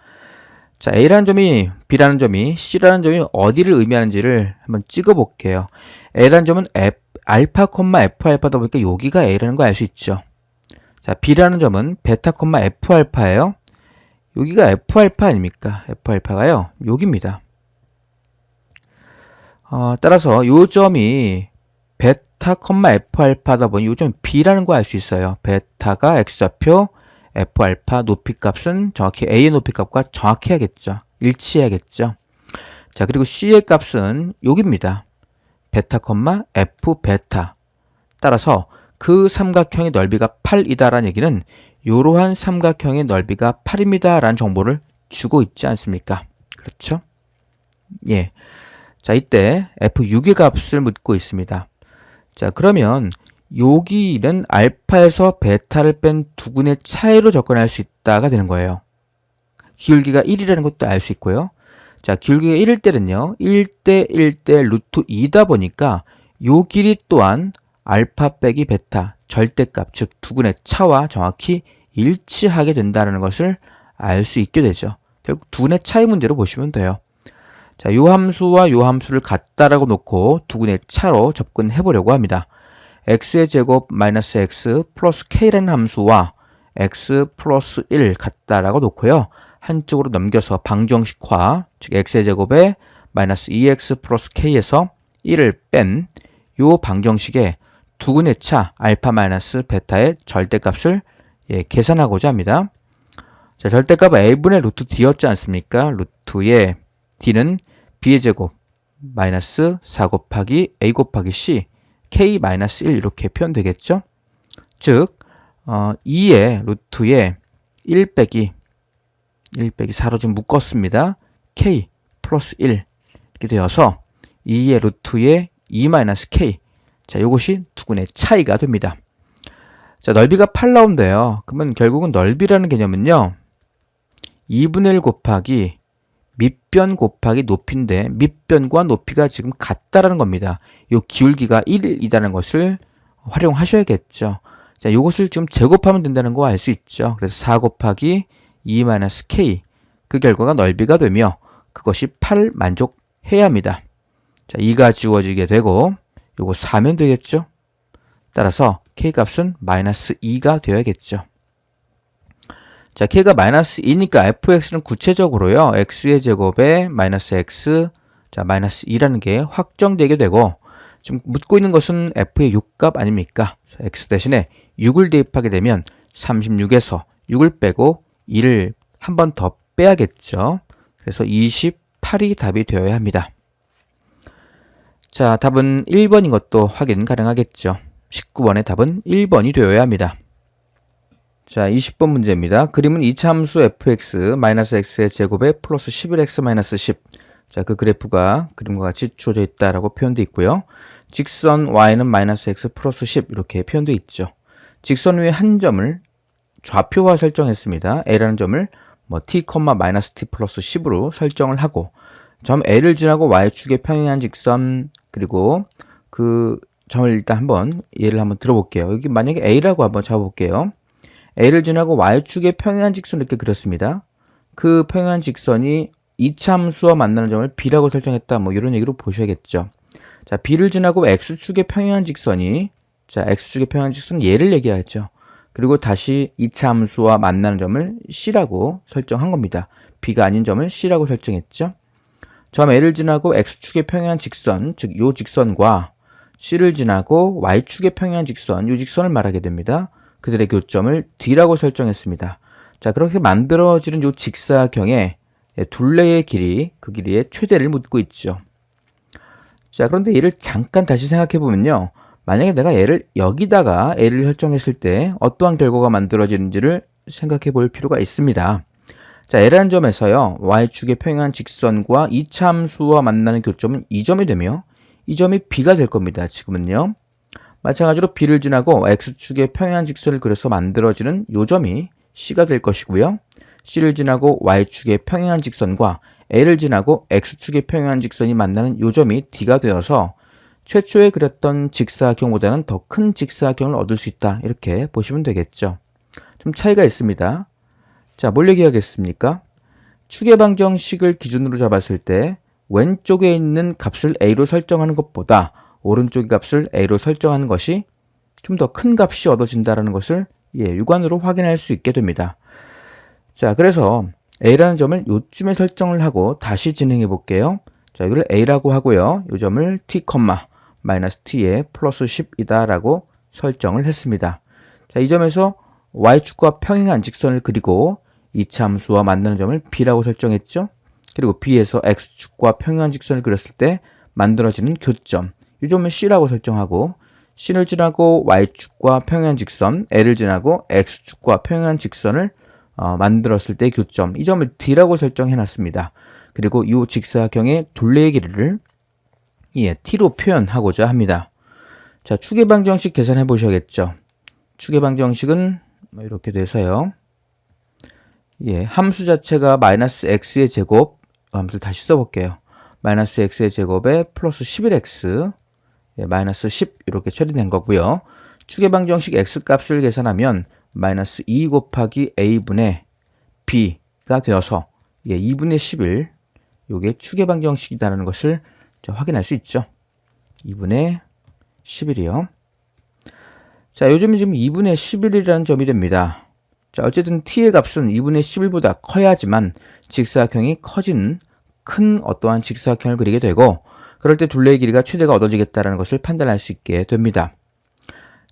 자, a라는 점이 b라는 점이 c라는 점이 어디를 의미하는지를 한번 찍어 볼게요. a라는 점은 알파, f 알파다 보니까 여기가 a라는 거 알 수 있죠. 자, b라는 점은 베타, f 알파예요. 여기가 f 알파 아닙니까? f 알파가요. 여기입니다. 따라서 요 점이 베타, f 알파다 보니 요 점이 b라는 거 알 수 있어요. 베타가 x좌표, f 알파 높이값은 정확히 a의 높이값과 정확히 해야겠죠. 일치해야겠죠. 자, 그리고 C의 값은 여기입니다. 베타, F 베타. 따라서 그 삼각형의 넓이가 8이다라는 얘기는 이러한 삼각형의 넓이가 8입니다. 라는 정보를 주고 있지 않습니까? 그렇죠? 예. 자, 이때 F6의 값을 묻고 있습니다. 자, 그러면 여기는 알파에서 베타를 뺀 두근의 차이로 접근할 수 있다가 되는 거예요. 기울기가 1이라는 것도 알 수 있고요. 자, 기울기가 1일 때는요. 1대 1대 루트 2다 보니까 요 길이 또한 알파 빼기 베타 절대값, 즉 두근의 차와 정확히 일치하게 된다는 것을 알 수 있게 되죠. 결국 두근의 차이 문제로 보시면 돼요. 자, 요 함수와 요 함수를 같다라고 놓고 두근의 차로 접근해 보려고 합니다. x의 제곱 마이너스 x 플러스 k라는 함수와 x 플러스 1 같다라고 놓고요. 한쪽으로 넘겨서 방정식화, 즉 x의 제곱에 마이너스 2x 플러스 k에서 1을 뺀 요 방정식에 두근의 차 알파 마이너스 베타의 절대값을 계산하고자 합니다. 자, 절대값 a분의 루트 d였지 않습니까? 루트의 d는 b의 제곱 마이너스 4 곱하기 a 곱하기 c k 마이너스 1 이렇게 표현되겠죠? 즉 2의 루트의 1 빼기 4로 좀 묶었습니다. k 플러스 1 이렇게 되어서 2의 루트의 2 마이너스 k. 자, 이것이 두근의 차이가 됩니다. 자, 넓이가 8 나온대요. 그러면 결국은 넓이라는 개념은요. 2분의 1 곱하기 밑변 곱하기 높이인데 밑변과 높이가 지금 같다라는 겁니다. 이 기울기가 1이라는 것을 활용하셔야겠죠. 자, 이것을 지금 제곱하면 된다는 거 알 수 있죠. 그래서 4 곱하기 2-k 그 결과가 넓이가 되며 그것이 8 만족해야 합니다. 자, 2가 지워지게 되고 요거 4면 되겠죠. 따라서 k 값은 마이너스 2가 되어야겠죠. 자, k가 마이너스 2니까 fx는 구체적으로요. x의 제곱에 마이너스 x, 자, 마이너스 2라는 게 확정되게 되고 지금 묻고 있는 것은 f의 6값 아닙니까? x 대신에 6을 대입하게 되면 36에서 6을 빼고 2를 한 번 더 빼야겠죠. 그래서 28이 답이 되어야 합니다. 자, 답은 1번인 것도 확인 가능하겠죠. 19번의 답은 1번이 되어야 합니다. 자, 20번 문제입니다. 그림은 이차 함수 fx 마이너스 x의 제곱에 플러스 11x 마이너스 10. 자, 그 그래프가 그림과 같이 주어져 있다라고 표현되어 있고요. 직선 y는 마이너스 x 플러스 10 이렇게 표현되어 있죠. 직선 위에 한 점을 좌표화 설정했습니다. a라는 점을 t, 마이너스 t 플러스 10으로 설정을 하고 점 a를 지나고 y축에 평행한 직선 그리고 그 점을 일단 한번 예를 한번 들어볼게요. 여기 만약에 a라고 한번 잡아볼게요. a를 지나고 y축에 평행한 직선을 이렇게 그렸습니다. 그 평행한 직선이 이차함수와 만나는 점을 b라고 설정했다. 뭐 이런 얘기로 보셔야겠죠. 자, b를 지나고 x축에 평행한 직선이 자, x축에 평행한 직선은 얘를 얘기하죠. 그리고 다시 이차함수와 만나는 점을 c라고 설정한 겁니다. b가 아닌 점을 c라고 설정했죠. 점 a를 지나고 x축에 평행한 직선, 즉 요 직선과 c를 지나고 y축에 평행한 직선, 요 직선을 말하게 됩니다. 그들의 교점을 D라고 설정했습니다. 자, 그렇게 만들어지는 이 직사경의 둘레의 길이, 그 길이의 최대를 묻고 있죠. 자, 그런데 얘를 잠깐 다시 생각해 보면요. 만약에 내가 얘를 여기다가 A를 설정했을 때 어떠한 결과가 만들어지는지를 생각해 볼 필요가 있습니다. 자, A라는 점에서요. Y축에 평행한 직선과 이차 함수와 만나는 교점은 이 점이 되며 이 점이 B가 될 겁니다. 지금은요. 마찬가지로 B를 지나고 X축에 평행한 직선을 그려서 만들어지는 요 점이 C가 될 것이고요. C를 지나고 Y축에 평행한 직선과 A를 지나고 X축에 평행한 직선이 만나는 요 점이 D가 되어서 최초에 그렸던 직사경보다는 더 큰 직사경을 얻을 수 있다. 이렇게 보시면 되겠죠. 좀 차이가 있습니다. 자, 뭘 얘기하겠습니까? 축의 방정식을 기준으로 잡았을 때 왼쪽에 있는 값을 A로 설정하는 것보다 오른쪽의 값을 A로 설정하는 것이 좀 더 큰 값이 얻어진다는 것을 육안으로 확인할 수 있게 됩니다. 자, 그래서 A라는 점을 요쯤에 설정을 하고 다시 진행해 볼게요. 자, 이걸 A라고 하고요. 이 점을 T, 마이너스 T에 플러스 10이다 라고 설정을 했습니다. 자, 이 점에서 Y축과 평행한 직선을 그리고 이차 함수와 만나는 점을 B라고 설정했죠. 그리고 B에서 X축과 평행한 직선을 그렸을 때 만들어지는 교점. 이 점은 C라고 설정하고 C를 지나고 Y축과 평행한 직선, L을 지나고 X축과 평행한 직선을 만들었을 때 교점. 이 점을 D라고 설정해 놨습니다. 그리고 이 직사각형의 둘레의 길이를 T로 표현하고자 합니다. 자, 추계방정식 계산해 보셔야겠죠. 추계방정식은 이렇게 돼서요. 함수 자체가 마이너스 x의 제곱, 함수를 다시 써볼게요. 마이너스 x의 제곱에 플러스 11x, 마이너스 10 이렇게 처리된 거고요. 추계방정식 x 값을 계산하면 마이너스 2 곱하기 a분의 b가 되어서 2분의 11, 이게 추계방정식이라는 것을 확인할 수 있죠. 2분의 11이요. 자, 요즘은 지금 2분의 11이라는 점이 됩니다. 자, 어쨌든 t의 값은 2분의 11보다 커야지만 직사각형이 커진 큰 어떠한 직사각형을 그리게 되고, 그럴 때 둘레의 길이가 최대가 얻어지겠다는 것을 판단할 수 있게 됩니다.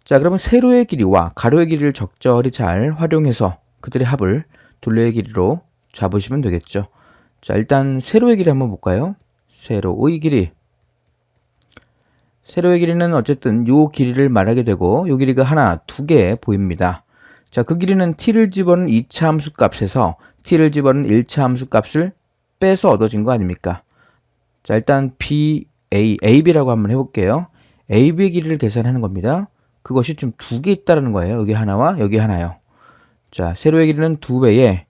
자, 그러면 세로의 길이와 가로의 길이를 적절히 잘 활용해서 그들의 합을 둘레의 길이로 잡으시면 되겠죠. 자, 일단 세로의 길이 한번 볼까요? 세로의 길이. 세로의 길이는 어쨌든 요 길이를 말하게 되고, 요 길이가 하나, 두 개 보입니다. 자, 그 길이는 t를 집어넣은 2차 함수 값에서 t를 집어넣은 1차 함수 값을 빼서 얻어진 거 아닙니까? 자, 일단 AB라고 한번 해볼게요. AB의 길이를 계산하는 겁니다. 그것이 좀 두 개 있다는 거예요. 여기 하나와 여기 하나요. 자, 세로의 길이는 2배에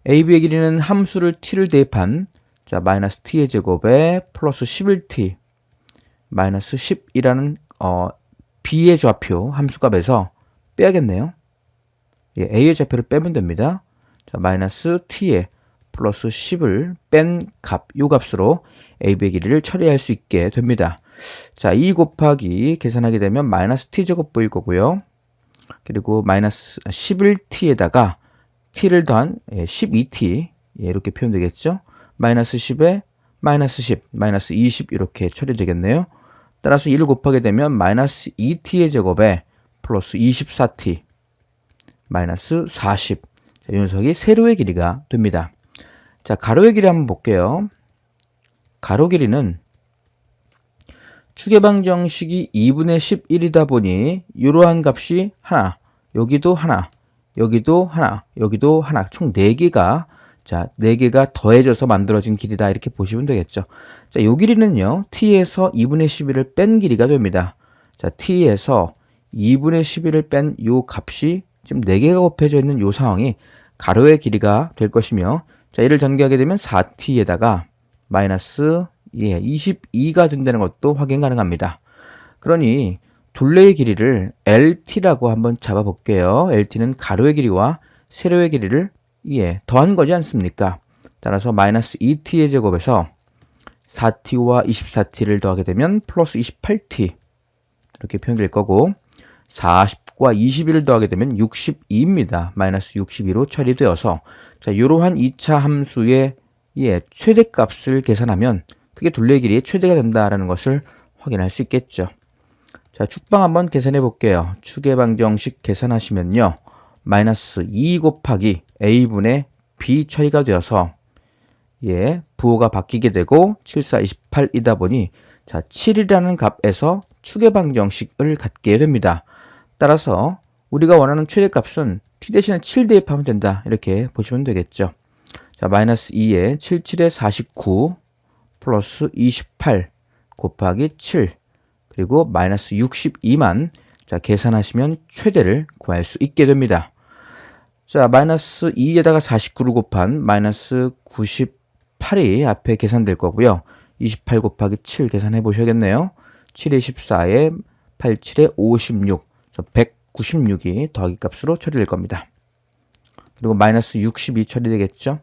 AB의 길이는 함수를 t를 대입한 자, 마이너스 t의 제곱에 플러스 11t 마이너스 10이라는 b의 좌표 함수값에서 빼야겠네요. a의 좌표를 빼면 됩니다. 자, 마이너스 t에 플러스 10을 뺀 값, 요 값으로 ab의 길이를 처리할 수 있게 됩니다. 자, 2 곱하기 계산하게 되면 마이너스 t제곱 보일 거고요. 그리고 마이너스 11t에다가 t를 더한 12t 이렇게 표현되겠죠. 마이너스 10에 마이너스 10, 마이너스 20 이렇게 처리되겠네요. 따라서 1을 곱하게 되면 마이너스 2t의 제곱에 플러스 24t 마이너스 40. 자, 이 녀석이 세로의 길이가 됩니다. 자, 가로의 길이 한번 볼게요. 가로 길이는 추계방정식이 2분의 11이다 보니 이러한 값이 하나, 여기도 하나, 여기도 하나, 여기도 하나, 총 4개가 자, 4개가 더해져서 만들어진 길이다 이렇게 보시면 되겠죠. 자, 요 길이는요. t에서 2분의 11을 뺀 길이가 됩니다. 자, t에서 2분의 11을 뺀 요 값이 지금 4개가 곱해져 있는 요 상황이 가로의 길이가 될 것이며, 자, 이를 전개하게 되면 4t에다가 마이너스 22가 된다는 것도 확인 가능합니다. 그러니 둘레의 길이를 LT라고 한번 잡아볼게요. LT는 가로의 길이와 세로의 길이를 더한 거지 않습니까? 따라서 마이너스 2t의 제곱에서 4t와 24t를 더하게 되면 플러스 28t 이렇게 표현될 거고, 40과 21을 더하게 되면 62입니다. 마이너스 62로 처리되어서 자, 이러한 2차 함수의 최대값을 계산하면 그게 둘레의 길이의 최대가 된다는 것을 확인할 수 있겠죠. 자, 축방 한번 계산해 볼게요. 추계방정식 계산하시면요. 마이너스 2 곱하기 a분의 b 처리가 되어서 부호가 바뀌게 되고 7, 4, 28이다 보니 자, 7이라는 값에서 추계방정식을 갖게 됩니다. 따라서 우리가 원하는 최대값은 t 대신에 7 대입하면 된다. 이렇게 보시면 되겠죠. 자, 마이너스 2에 7, 7에 49 플러스 28 곱하기 7 그리고 마이너스 62만 자, 계산하시면 최대를 구할 수 있게 됩니다. 자, 마이너스 2에다가 49를 곱한 마이너스 98이 앞에 계산될 거고요. 28 곱하기 7 계산해 보셔야겠네요. 7에 14에 87에 56 196이 더하기 값으로 처리될 겁니다. 그리고 마이너스 60이 처리되겠죠.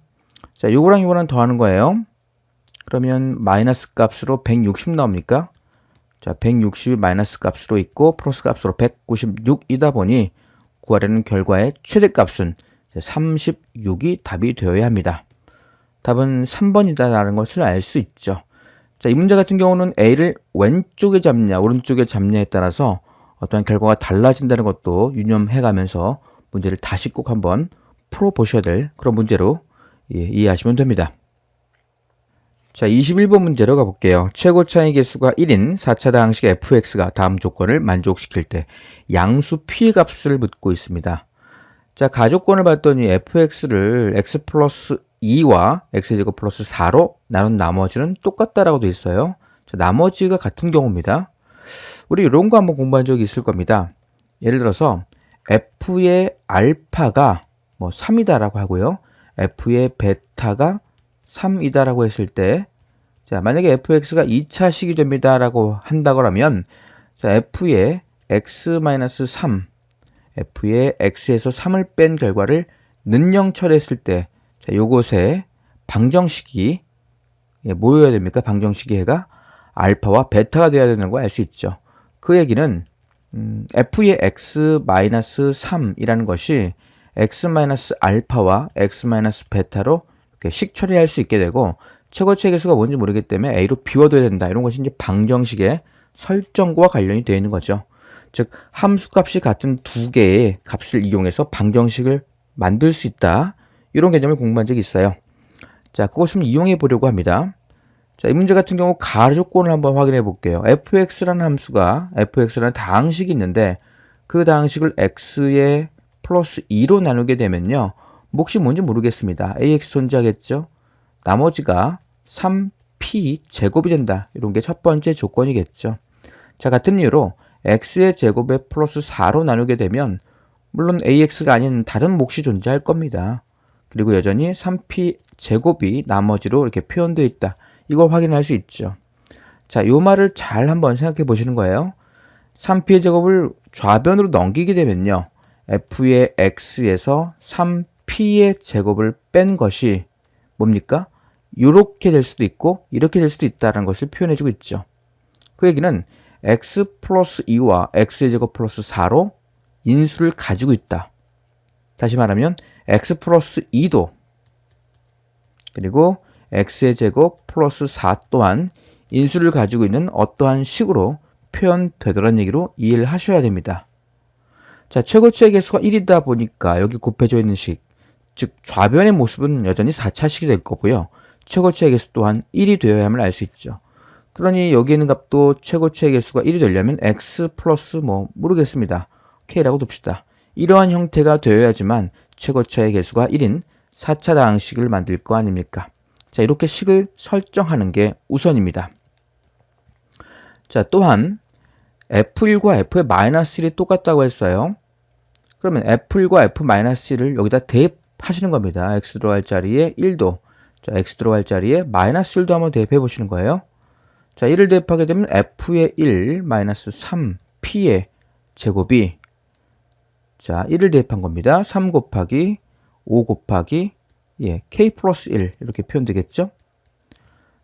자, 요거랑 요거랑 더하는 거예요. 그러면 마이너스 값으로 160 나옵니까? 자, 160이 마이너스 값으로 있고 플러스 값으로 196이다 보니 구하려는 결과의 최대값은 36이 답이 되어야 합니다. 답은 3번이다라는 것을 알 수 있죠. 자, 이 문제 같은 경우는 A를 왼쪽에 잡냐 오른쪽에 잡냐에 따라서 어떠한 결과가 달라진다는 것도 유념해 가면서 문제를 다시 꼭 한번 풀어보셔야 될 그런 문제로 이해하시면 됩니다. 자, 21번 문제로 가볼게요. 최고 차이 개수가 1인 4차 다항식 fx가 다음 조건을 만족시킬 때 양수 p의 값을 묻고 있습니다. 자, 가조건을 봤더니 fx를 x 플러스 2와 x제곱 플러스 4로 나눈 나머지는 똑같다라고 되어 있어요. 자, 나머지가 같은 경우입니다. 우리 이런 거 한번 공부한 적이 있을 겁니다. 예를 들어서 f의 알파가 뭐 3이다라고 하고요. f의 베타가 3이다라고 했을 때, 자, 만약에 fx가 2차식이 됩니다라고 한다고 하면, 자, f의 x-3, f의 x에서 3을 뺀 결과를 는영 처리했을 때, 자, 요것에 방정식이 뭐여야 됩니까? 방정식이 해가 알파와 베타가 되어야 되는 거 알 수 있죠. 그 얘기는 f의 x-3이라는 것이 x-알파와 x-베타로 이렇게 식 처리할 수 있게 되고, 최고차의 개수가 뭔지 모르기 때문에 a로 비워둬야 된다. 이런 것이 이제 방정식의 설정과 관련이 되어 있는 거죠. 즉, 함수값이 같은 두 개의 값을 이용해서 방정식을 만들 수 있다. 이런 개념을 공부한 적이 있어요. 자, 그것을 이용해 보려고 합니다. 자, 이 문제 같은 경우 가조건을 한번 확인해 볼게요. fx라는 함수가, fx라는 다항식이 있는데 그 다항식을 x의 플러스 2로 나누게 되면요. 몫이 뭔지 모르겠습니다. ax 존재하겠죠? 나머지가 3p 제곱이 된다. 이런 게 첫 번째 조건이겠죠. 자, 같은 이유로 x의 제곱에 플러스 4로 나누게 되면 물론 ax가 아닌 다른 몫이 존재할 겁니다. 그리고 여전히 3p 제곱이 나머지로 이렇게 표현되어 있다. 이걸 확인할 수 있죠. 자, 요 말을 잘 한번 생각해 보시는 거예요. 3p의 제곱을 좌변으로 넘기게 되면요. f의 x에서 3p의 제곱을 뺀 것이 뭡니까? 이렇게 될 수도 있고 이렇게 될 수도 있다는 것을 표현해 주고 있죠. 그 얘기는 x 플러스 2와 x의 제곱 플러스 4로 인수를 가지고 있다. 다시 말하면 x 플러스 2도 그리고 x의 제곱 플러스 4 또한 인수를 가지고 있는 어떠한 식으로 표현되더란 얘기로 이해를 하셔야 됩니다. 자, 최고치의 개수가 1이다 보니까 여기 곱해져 있는 식, 즉 좌변의 모습은 여전히 4차식이 될 거고요. 최고치의 개수 또한 1이 되어야 함을 알 수 있죠. 그러니 여기 있는 값도 최고치의 개수가 1이 되려면 x 플러스 모르겠습니다. k라고 둡시다. 이러한 형태가 되어야지만 최고차의 개수가 1인 4차 다항식을 만들 거 아닙니까? 자, 이렇게 식을 설정하는 게 우선입니다. 자, 또한 f1과 f의 마이너스 1이 똑같다고 했어요. 그러면 f1과 f-1을 여기다 대입하시는 겁니다. x 들어갈 자리에 1도, 자, x 들어갈 자리에 마이너스 1도 한번 대입해 보시는 거예요. 자, 1을 대입하게 되면 f의 1 마이너스 3p의 제곱이, 자, 1을 대입한 겁니다. 3 곱하기 5 곱하기 k 플러스 1 이렇게 표현되겠죠?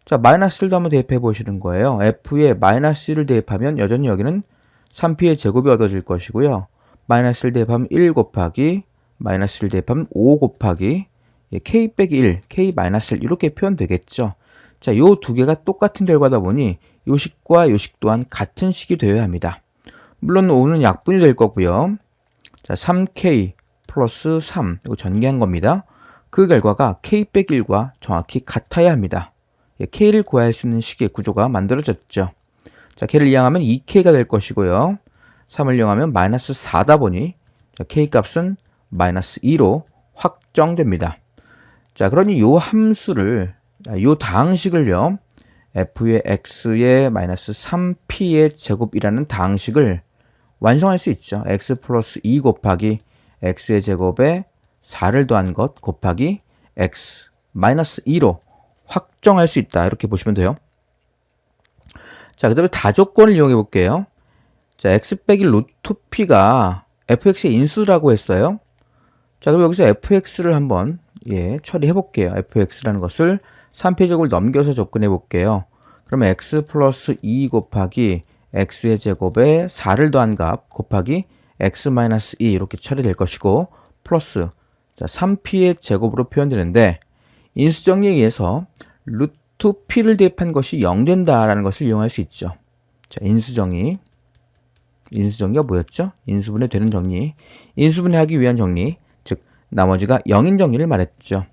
자, 마이너스 1도 한번 대입해 보시는 거예요. f에 마이너스 1을 대입하면 여전히 여기는 3p의 제곱이 얻어질 것이고요. 마이너스 1 대입하면 1 곱하기 마이너스 1 대입하면 5 곱하기 k 빼기 1, k 마이너스 1 이렇게 표현되겠죠. 자, 요 두 개가 똑같은 결과다 보니 요 식과 요 식 또한 같은 식이 되어야 합니다. 물론 5는 약분이 될 거고요. 자, 3k 플러스 3 이거 전개한 겁니다. 그 결과가 k 빼기 1과 정확히 같아야 합니다. k를 구할 수 있는 식의 구조가 만들어졌죠. 자, k를 이항하면 2k가 될 것이고요. 3을 이항하면 마이너스 4다 보니 자, k 값은 마이너스 2로 확정됩니다. 자, 그러니 요 함수를, 요 다항식을요, f의 x의 마이너스 3p의 제곱이라는 다항식을 완성할 수 있죠. x 플러스 2 곱하기 x의 제곱에 4를 더한 것 곱하기 x 마이너스 2로 확정할 수 있다. 이렇게 보시면 돼요. 자, 그 다음에 다조건을 이용해 볼게요. 자, x 빼기 루트 p가 fx의 인수라고 했어요. 자, 그럼 여기서 fx를 한번 처리해 볼게요. fx라는 것을 3p의 제곱을 넘겨서 접근해 볼게요. 그러면 x 플러스 2 곱하기 x의 제곱에 4를 더한 값 곱하기 x 마이너스 2 이렇게 처리될 것이고 플러스, 자, 3p의 제곱으로 표현되는데 인수정리에 의해서 루트 p를 대입한 것이 0 된다라는 것을 이용할 수 있죠. 자, 인수정리가 뭐였죠? 인수분해 되는 정리, 인수분해하기 위한 정리, 즉 나머지가 0인 정리를 말했죠.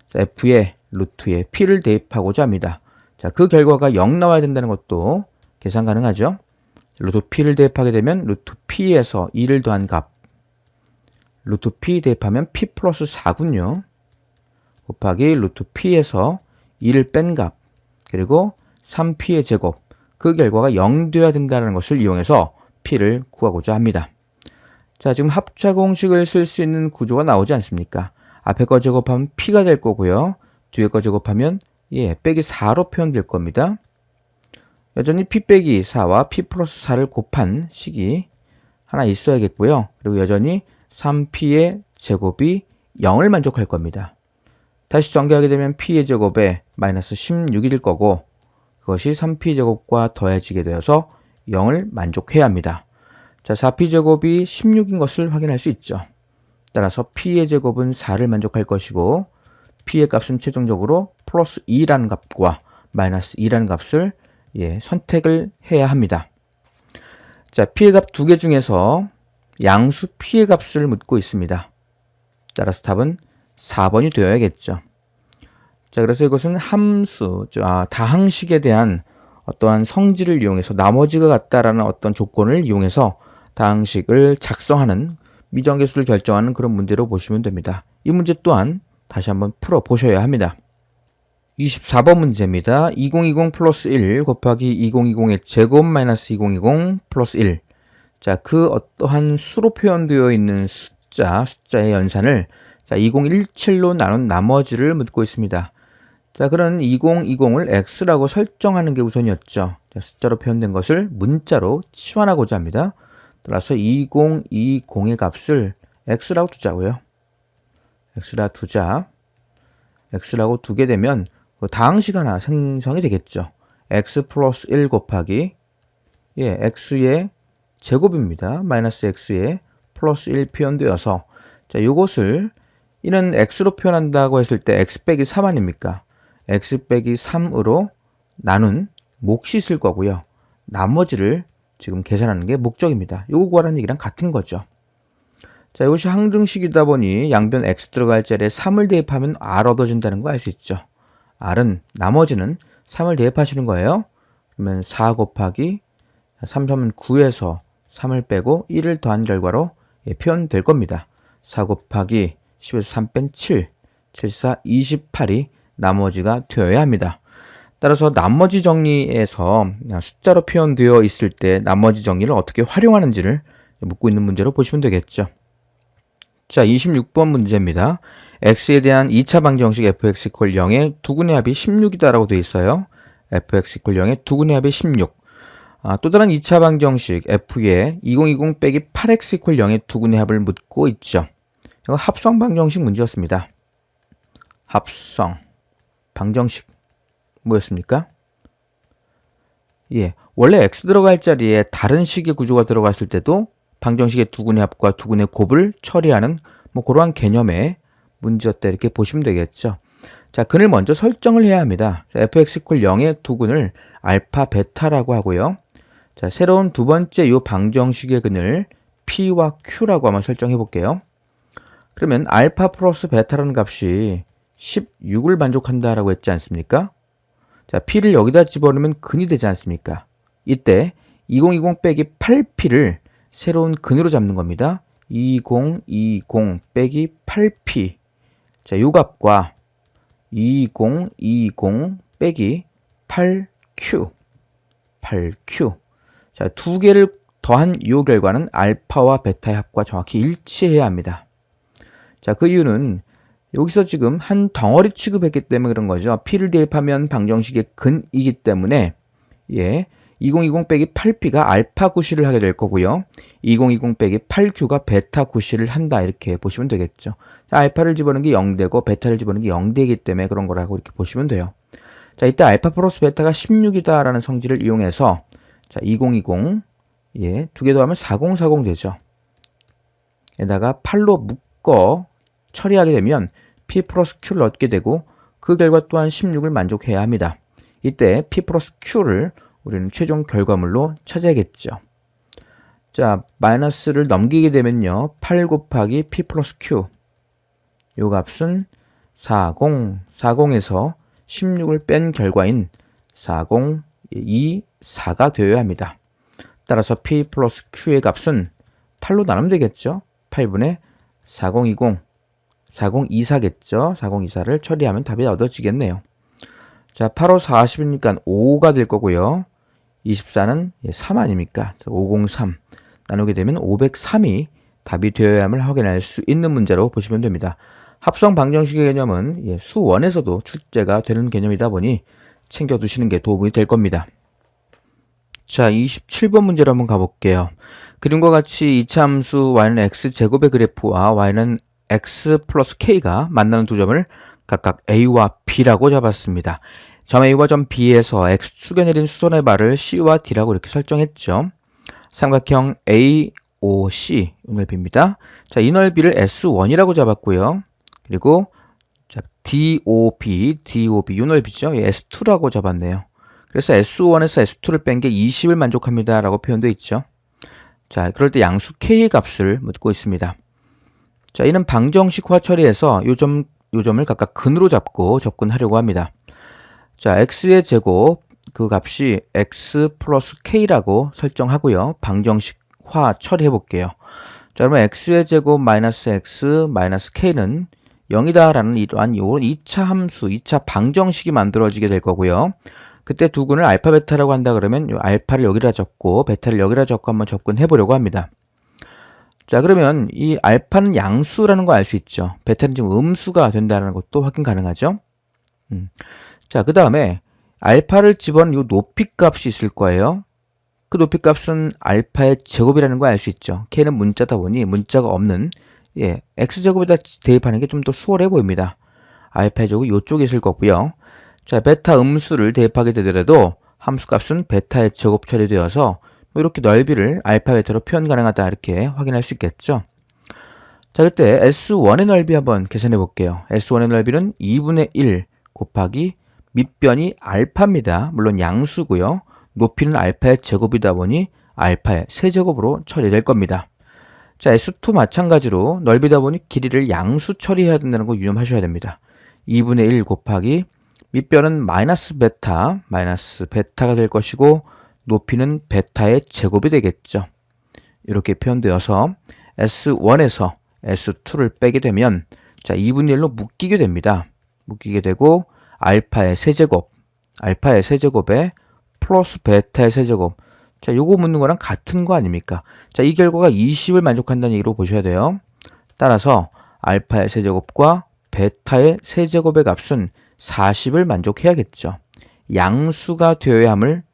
자, f의 루트에 p를 대입하고자 합니다. 자, 그 결과가 0 나와야 된다는 것도 계산 가능하죠. 루트 p를 대입하게 되면 루트 p에서 2를 더한 값, 루트 p 대입하면 p 플러스 4군요. 곱하기 루트 p에서 2를 뺀 값, 그리고 3p의 제곱, 그 결과가 0 되어야 된다는 것을 이용해서 p를 구하고자 합니다. 자, 지금 합차 공식을 쓸 수 있는 구조가 나오지 않습니까? 앞에 거 제곱하면 p가 될 거고요. 뒤에 거 제곱하면 빼기 4로 표현될 겁니다. 여전히 p 빼기 4와 p 플러스 4를 곱한 식이 하나 있어야겠고요. 그리고 여전히 3p의 제곱이 0을 만족할 겁니다. 다시 전개하게 되면 p의 제곱에 마이너스 16일 거고, 그것이 3p 제곱과 더해지게 되어서 0을 만족해야 합니다. 자, 4p 제곱이 16인 것을 확인할 수 있죠. 따라서 p의 제곱은 4를 만족할 것이고, p의 값은 최종적으로 플러스 2라는 값과 마이너스 2라는 값을 선택을 해야 합니다. 자, p의 값 두 개 중에서 양수 p의 값을 묻고 있습니다. 따라서 답은 4번이 되어야겠죠. 자, 그래서 이것은 함수, 다항식에 대한 어떠한 성질을 이용해서 나머지가 같다라는 어떤 조건을 이용해서 다항식을 작성하는 미정계수를 결정하는 그런 문제로 보시면 됩니다. 이 문제 또한 다시 한번 풀어 보셔야 합니다. 24번 문제입니다. 2020 플러스 1 곱하기 2020의 제곱 마이너스 2020 플러스 1. 자, 그 어떠한 수로 표현되어 있는 숫자의 연산을 2017로 나눈 나머지를 묻고 있습니다. 자, 그런 2020을 x라고 설정하는 게 우선이었죠. 자, 숫자로 표현된 것을 문자로 치환하고자 합니다. 따라서 2020의 값을 x라고 두자고요. x라 두자. x라고 두게 되면 다항식 하나 생성이 되겠죠. x 플러스 1 곱하기 x의 제곱입니다. 마이너스 x의 플러스 1 표현되어서, 자, 요것을 이는 x로 표현한다고 했을 때 x 빼기 3 아닙니까? x 빼기 3으로 나눈 몫이 있을 거고요. 나머지를 지금 계산하는 게 목적입니다. 요거 구하라는 얘기랑 같은 거죠. 자, 이것이 항등식이다 보니 양변 x 들어갈 자리에 3을 대입하면 r 얻어진다는 거 알 수 있죠. r은 나머지는 3을 대입하시는 거예요. 그러면 4 곱하기 3, 3은 9에서 3을 빼고 1을 더한 결과로 표현될 겁니다. 4 곱하기 10에서 3 뺀 7, 7, 4, 28이 나머지가 되어야 합니다. 따라서 나머지 정리에서 숫자로 표현되어 있을 때 나머지 정리를 어떻게 활용하는지를 묻고 있는 문제로 보시면 되겠죠. 자, 26번 문제입니다. x에 대한 2차 방정식 fx = 0의 두근의 합이 16이다 라고 되어 있어요. fx = 0의 두근의 합이 16. 또 다른 2차 방정식 f의 2020 빼기 8x = 0의 두근의 합을 묻고 있죠. 이거 합성 방정식 문제였습니다. 합성 방정식 뭐였습니까? 원래 x 들어갈 자리에 다른 식의 구조가 들어갔을 때도 방정식의 두근의 합과 두근의 곱을 처리하는 그러한 개념의 문제였다 이렇게 보시면 되겠죠. 자, 근을 먼저 설정을 해야 합니다. 자, fx = 0의 두근을 알파 베타라고 하고요. 자, 새로운 두 번째 이 방정식의 근을 p와 q라고 한번 설정해 볼게요. 그러면 알파 플러스 베타라는 값이 16을 만족한다라고 했지 않습니까? 자, p를 여기다 집어넣으면 근이 되지 않습니까? 이때 2020 빼기 8p를 새로운 근으로 잡는 겁니다. 2020 빼기 8p. 자, 요 값과 2020 빼기 8q. 자, 두 개를 더한 요 결과는 알파와 베타의 합과 정확히 일치해야 합니다. 자, 그 이유는 여기서 지금 한 덩어리 취급했기 때문에 그런 거죠. p를 대입하면 방정식의 근이기 때문에 2020 빼기 8p가 알파 구실을 하게 될 거고요. 2020 빼기 8q가 베타 구실을 한다 이렇게 보시면 되겠죠. 자, 알파를 집어넣는 게 0되고 베타를 집어넣는 게 0되기 때문에 그런 거라고 이렇게 보시면 돼요. 자, 이때 알파 플러스 베타가 16이다 라는 성질을 이용해서 자, 2020 두 개 더하면 4040 되죠. 에다가 8로 묶어 처리하게 되면 p 플러스 q를 얻게 되고 그 결과 또한 16을 만족해야 합니다. 이때 p 플러스 q를 우리는 최종 결과물로 찾아야겠죠. 자, 마이너스를 넘기게 되면요. 8 곱하기 p 플러스 q. 요 값은 40에서 16을 뺀 결과인 40, 2, 4가 되어야 합니다. 따라서 P 플러스 Q의 값은 8로 나누면 되겠죠. 8분의 4020, 4024겠죠. 4024를 처리하면 답이 얻어지겠네요. 자, 8, 5, 40이니까 5가 될 거고요. 24는 3 아닙니까? 503 나누게 되면 503이 답이 되어야 함을 확인할 수 있는 문제로 보시면 됩니다. 합성 방정식의 개념은 수원에서도 출제가 되는 개념이다 보니 챙겨두시는 게 도움이 될 겁니다. 자, 27번 문제로 한번 가볼게요. 그림과 같이 이차함수 y는 x제곱의 그래프와 y는 x 플러스 k가 만나는 두 점을 각각 a와 b라고 잡았습니다. 점 a와 점 b에서 x축에 내린 수선의 발을 c와 d라고 이렇게 설정했죠. 삼각형 AOC 이 넓이입니다. 자, 이 넓이를 S1이라고 잡았고요. 그리고 자, DOB 이 넓이죠. S2라고 잡았네요. 그래서 S1에서 S2를 뺀 게 20을 만족합니다 라고 표현되어 있죠. 자, 그럴 때 양수 K의 값을 묻고 있습니다. 자, 이는 방정식화 처리해서 요 점을 각각 근으로 잡고 접근하려고 합니다. 자, X의 제곱 그 값이 X 플러스 K라고 설정하고요. 방정식화 처리해 볼게요. 자, 그러면 X의 제곱 마이너스 X 마이너스 K는 0이다 라는 이러한 2차 함수, 2차 방정식이 만들어지게 될 거고요. 그때 두근을 알파 베타라고 한다 그러면 요 알파를 여기다 적고 베타를 여기다 적고 한번 접근해 보려고 합니다. 자, 그러면 이 알파는 양수라는 거 알 수 있죠. 베타는 지금 음수가 된다는 것도 확인 가능하죠. 자, 그 다음에 알파를 집어넣은 이 높이 값이 있을 거예요. 그 높이 값은 알파의 제곱이라는 거 알 수 있죠. K는 문자다 보니 문자가 없는 X제곱에다 대입하는 게 좀 더 수월해 보입니다. 알파의 제곱이 이쪽에 있을 거고요. 자, 베타 음수를 대입하게 되더라도 함수 값은 베타의 제곱 처리되어서 뭐 이렇게 넓이를 알파 베타로 표현 가능하다 이렇게 확인할 수 있겠죠. 자, 그때 S1의 넓이 한번 계산해 볼게요. S1의 넓이는 2분의 1 곱하기 밑변이 알파입니다. 물론 양수고요. 높이는 알파의 제곱이다 보니 알파의 세제곱으로 처리될 겁니다. 자, S2 마찬가지로 넓이다 보니 길이를 양수 처리해야 된다는 거 유념하셔야 됩니다. 2분의 1 곱하기 밑변은 마이너스 베타가 될 것이고 높이는 베타의 제곱이 되겠죠. 이렇게 표현되어서 S1에서 S2를 빼게 되면 자, 2분의 1로 묶이게 됩니다. 묶이게 되고 알파의 세제곱에 플러스 베타의 세제곱. 자, 요거 묻는 거랑 같은 거 아닙니까? 자, 이 결과가 20을 만족한다는 얘기로 보셔야 돼요. 따라서 알파의 세제곱과 베타의 세제곱의 값은 40을 만족해야겠죠. 양수가 되어야 함을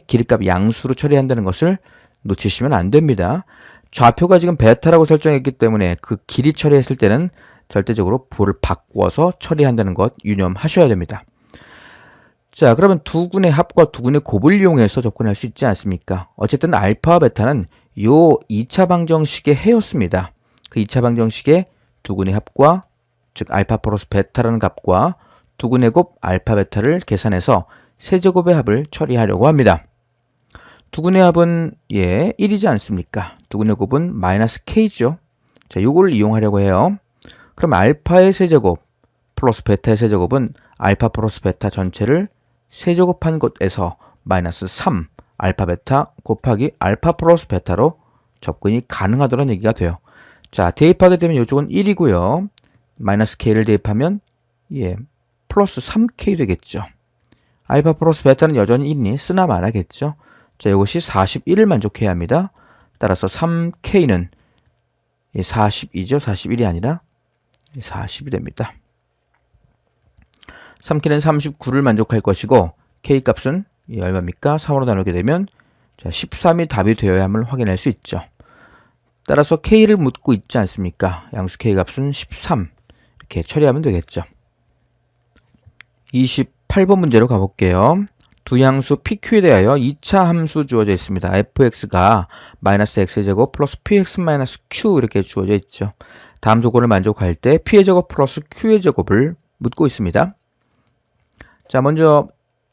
길이값 양수로 처리한다는 것을 놓치시면 안 됩니다. 좌표가 지금 베타라고 설정했기 때문에 그 길이 처리했을 때는 절대적으로 부호를 바꾸어서 처리한다는 것 유념하셔야 됩니다. 자, 그러면 두근의 합과 두근의 곱을 이용해서 접근할 수 있지 않습니까? 어쨌든 알파와 베타는 요 2차 방정식의 해였습니다. 그 2차 방정식의 두근의 합과 즉 알파 플러스 베타라는 값과 두근의 곱 알파 베타를 계산해서 세제곱의 합을 처리하려고 합니다. 두근의 합은 1이지 않습니까? 두근의 곱은 마이너스 k죠. 자, 요걸 이용하려고 해요. 그럼 알파의 세제곱 플러스 베타의 세제곱은 알파 플러스 베타 전체를 세제곱한 곳에서 마이너스 3 알파 베타 곱하기 알파 플러스 베타로 접근이 가능하다는 얘기가 돼요. 자, 대입하게 되면 이쪽은 1이고요. 마이너스 k를 대입하면 플러스 3k 되겠죠. 알파 플러스 베타는 여전히 1이니 쓰나 말하겠죠. 자, 이것이 41을 만족해야 합니다. 따라서 3k는 42죠. 41이 아니라 40이 됩니다. 3k는 39를 만족할 것이고 k값은 얼마입니까? 3으로 나누게 되면 자, 13이 답이 되어야 함을 확인할 수 있죠. 따라서 k를 묻고 있지 않습니까? 양수 k값은 13 이렇게 처리하면 되겠죠. 28번 문제로 가볼게요. 두 양수 PQ에 대하여 2차 함수 주어져 있습니다. fx가 마이너스 x제곱 플러스 px 마이너스 q 이렇게 주어져 있죠. 다음 조건을 만족할 때 p의 제곱 플러스 q의 제곱을 묻고 있습니다. 자, 먼저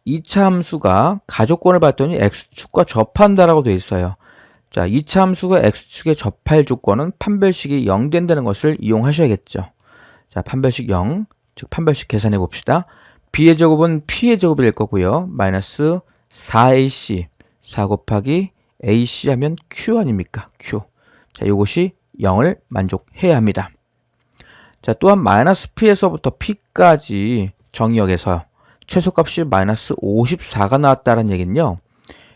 2차 함수가 가족권을 봤더니 x축과 접한다라고 되어 있어요. 자, 2차 함수가 x축에 접할 조건은 판별식이 0 된다는 것을 이용하셔야겠죠. 자, 판별식 0, 즉 판별식 계산해 봅시다. b의 제곱은 p의 제곱이 될 거고요. 마이너스 4ac, 4 곱하기 ac 하면 q 아닙니까? q. 자, 이것이 0을 만족해야 합니다. 자, 또한 마이너스 p에서부터 p까지 정의역에서 최소값이 마이너스 54가 나왔다는 얘기는요.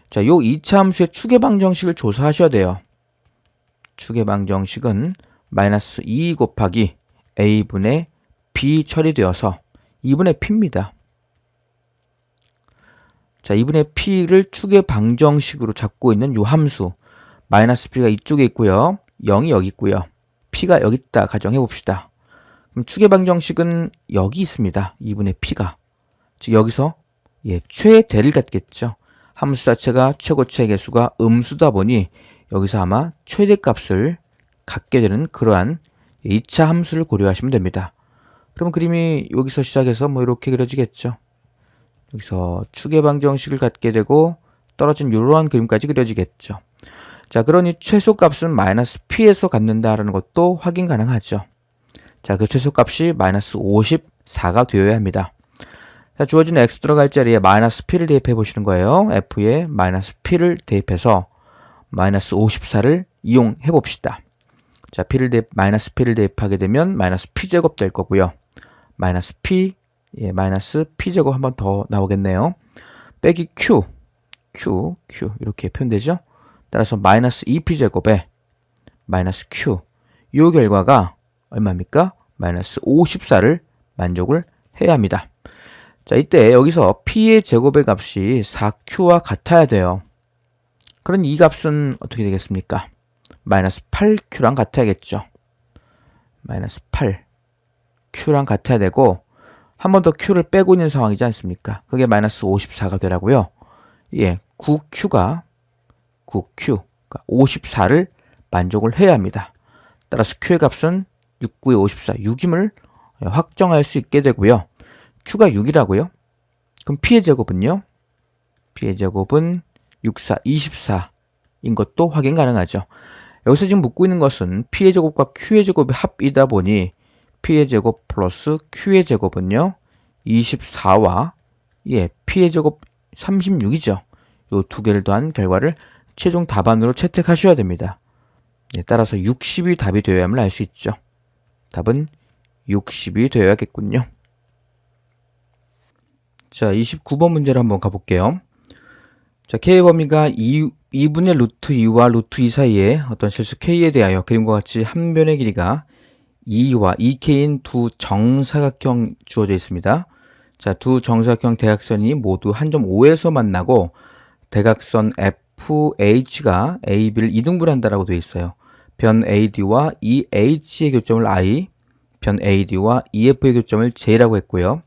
자, 요 2차 함수의 추계 방정식을 조사하셔야 돼요. 추계 방정식은 마이너스 2 곱하기 a분의 b 처리되어서 2분의 p입니다. 자, 2분의 p를 추계 방정식으로 잡고 있는 요 함수 마이너스 p가 이쪽에 있고요. 0이 여기 있고요. p가 여기 있다 가정해 봅시다. 그럼 추계 방정식은 여기 있습니다. 2분의 p가. 즉 여기서 최대를 갖겠죠. 함수 자체가 최고차의 개수가 음수다 보니 여기서 아마 최대값을 갖게 되는 그러한 2차 함수를 고려하시면 됩니다. 그럼 그림이 여기서 시작해서 뭐 이렇게 그려지겠죠. 여기서 추계 방정식을 갖게 되고 떨어진 이러한 그림까지 그려지겠죠. 자, 그러니 최소값은 마이너스 p에서 갖는다라는 것도 확인 가능하죠. 자, 그 최소값이 마이너스 54가 되어야 합니다. 자, 주어진 x 들어갈 자리에 마이너스 p를 대입해 보시는 거예요. f에 마이너스 p를 대입해서 마이너스 54를 이용해 봅시다. 자, 마이너스 p를 대입하게 되면 마이너스 p제곱 될 거고요. 마이너스 p, 마이너스 p제곱 한 번 더 나오겠네요. 빼기 q 이렇게 표현되죠. 따라서 마이너스 2p제곱에 마이너스 q, 이 결과가 얼마입니까? 마이너스 54를 만족을 해야 합니다. 자, 이때 여기서 p의 제곱의 값이 4q와 같아야 돼요. 그럼 이 값은 어떻게 되겠습니까? 마이너스 8q랑 같아야겠죠. 마이너스 8q랑 같아야 되고 한 번 더 q를 빼고 있는 상황이지 않습니까? 그게 마이너스 54가 되라고요. 9q가 54를 만족을 해야 합니다. 따라서 q의 값은 6, 9에 54, 6임을 확정할 수 있게 되고요. q가 6이라고요. 그럼 p의 제곱은요? p의 제곱은 6, 4, 24인 것도 확인 가능하죠. 여기서 지금 묻고 있는 것은 p의 제곱과 q의 제곱의 합이다 보니 p의 제곱 플러스 q의 제곱은요? 24와 p의 제곱 36이죠. 이 두 개를 더한 결과를 최종 답안으로 채택하셔야 됩니다. 따라서 60이 답이 되어야만 알 수 있죠. 답은 60이 되어야겠군요. 자, 29번 문제를 한번 가볼게요. 자, k의 범위가 2분의 루트 2와 루트 2 사이에 어떤 실수 k에 대하여 그림과 같이 한 변의 길이가 2와 2k인 두 정사각형 주어져 있습니다. 자, 두 정사각형 대각선이 모두 한 점 O에서 만나고 대각선 FH가 AB를 이등분한다라고 되어 있어요. 변 AD와 EH의 교점을 I, 변 AD와 EF의 교점을 J라고 했고요.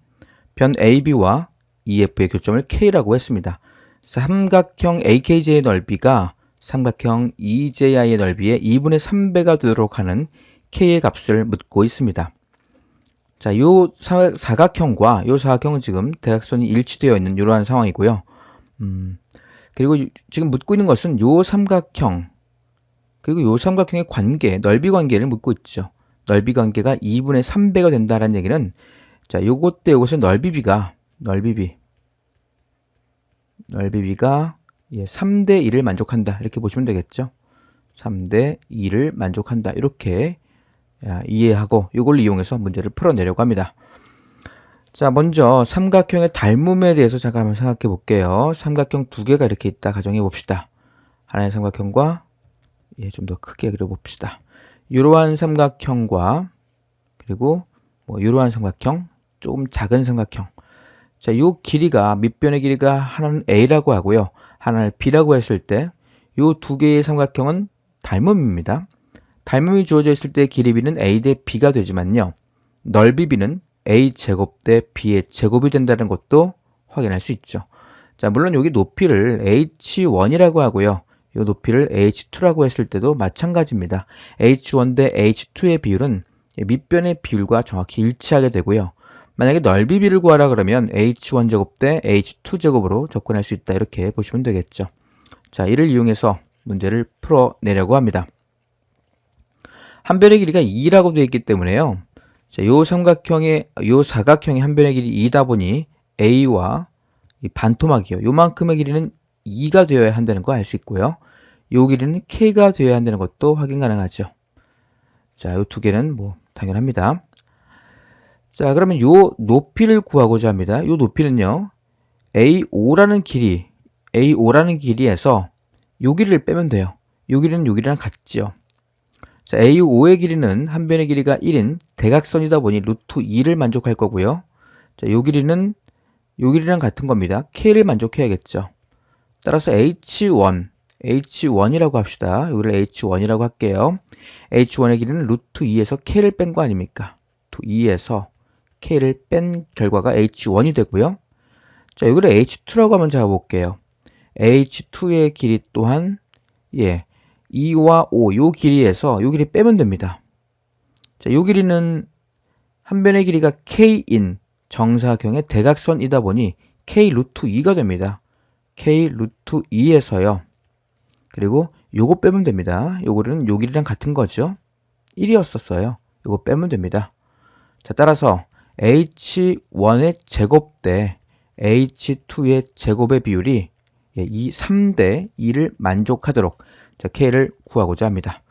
변 AB와 EF의 교점을 K라고 했습니다. 삼각형 AKJ의 넓이가 삼각형 EJI의 넓이의 2분의 3배가 되도록 하는 K의 값을 묻고 있습니다. 자, 요 사각형과 요 사각형은 지금 대각선이 일치되어 있는 이러한 상황이고요. 그리고 지금 묻고 있는 것은 요 삼각형, 그리고 요 삼각형의 관계, 넓이 관계를 묻고 있죠. 넓이 관계가 2분의 3배가 된다는 얘기는, 자, 요것 때 요것의 넓이비가 3대 2를 만족한다. 이렇게 보시면 되겠죠. 3대 2를 만족한다. 이렇게 이해하고 이걸 이용해서 문제를 풀어내려고 합니다. 자, 먼저 삼각형의 닮음에 대해서 잠깐 한번 생각해 볼게요. 삼각형 두 개가 이렇게 있다 가정해 봅시다. 하나의 삼각형과 좀 더 크게 그려 봅시다. 이러한 삼각형과 그리고 이러한 삼각형, 조금 작은 삼각형. 자, 이 길이가 밑변의 길이가 하나는 A라고 하고요. 하나는 B라고 했을 때 이 두 개의 삼각형은 닮음입니다. 닮음이 주어져 있을 때 길이 B는 A 대 B가 되지만요. 넓이 B는 A 제곱 대 B의 제곱이 된다는 것도 확인할 수 있죠. 자, 물론 여기 높이를 H1이라고 하고요. 이 높이를 H2라고 했을 때도 마찬가지입니다. H1 대 H2의 비율은 밑변의 비율과 정확히 일치하게 되고요. 만약에 넓이 B를 구하라 그러면 H1제곱 대 H2제곱으로 접근할 수 있다. 이렇게 보시면 되겠죠. 자, 이를 이용해서 문제를 풀어내려고 합니다. 한 변의 길이가 2라고 되어 있기 때문에요. 자, 요 사각형의 한 변의 길이 2다 보니 a와 이 반토막이요. 요만큼의 길이는 2가 되어야 한다는 거 알 수 있고요. 요 길이는 k가 되어야 한다는 것도 확인 가능하죠. 자, 요 두 개는 뭐 당연합니다. 자, 그러면 요 높이를 구하고자 합니다. 요 높이는요. A5라는 길이에서 요 길이를 빼면 돼요. 요 길이는 요 길이랑 같죠. 자, A5의 길이는 한 변의 길이가 1인 대각선이다 보니 루트 2를 만족할 거고요. 자, 요 길이는 요 길이랑 같은 겁니다. K를 만족해야겠죠. 따라서 H1이라고 합시다. 여기를 H1이라고 할게요. H1의 길이는 루트 2에서 K를 뺀 거 아닙니까? 루트 2에서 K를 뺀 결과가 H1이 되고요. 자, 여기를 H2라고 한번 잡아볼게요. H2의 길이 또한 2와 5, 요 길이에서 요 길이 빼면 됩니다. 자, 요 길이는 한 변의 길이가 K인 정사각형의 대각선이다 보니 K 루트 2가 됩니다. K 루트 2에서요. 그리고 요거 빼면 됩니다. 요거는 요 길이랑 같은 거죠. 1이었었어요. 요거 빼면 됩니다. 자, 따라서 H1의 제곱 대 H2의 제곱의 비율이 이 3대 2를 만족하도록 자, K를 구하고자 합니다.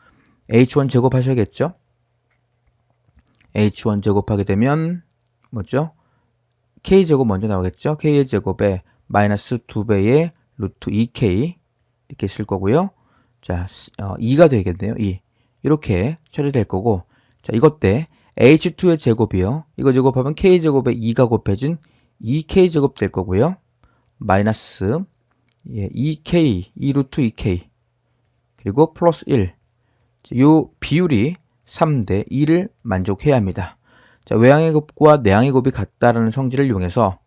H1 제곱하셔야겠죠? H1 제곱하게 되면 뭐죠? K제곱 먼저 나오겠죠? K의 제곱에 마이너스 2배의 루트 2K 이렇게 쓸 거고요. 자, 2가 되겠네요. 2. 이렇게 처리될 거고 자, 이것 때 H2의 제곱이요. 이거 제곱하면 K제곱에 2가 곱해진 2K제곱 될 거고요. 마이너스 2K, 2 루트 2K 그리고 플러스 1. 이 비율이 3대 2를 만족해야 합니다. 자, 외항의 곱과 내항의 곱이 같다라는 성질을 이용해서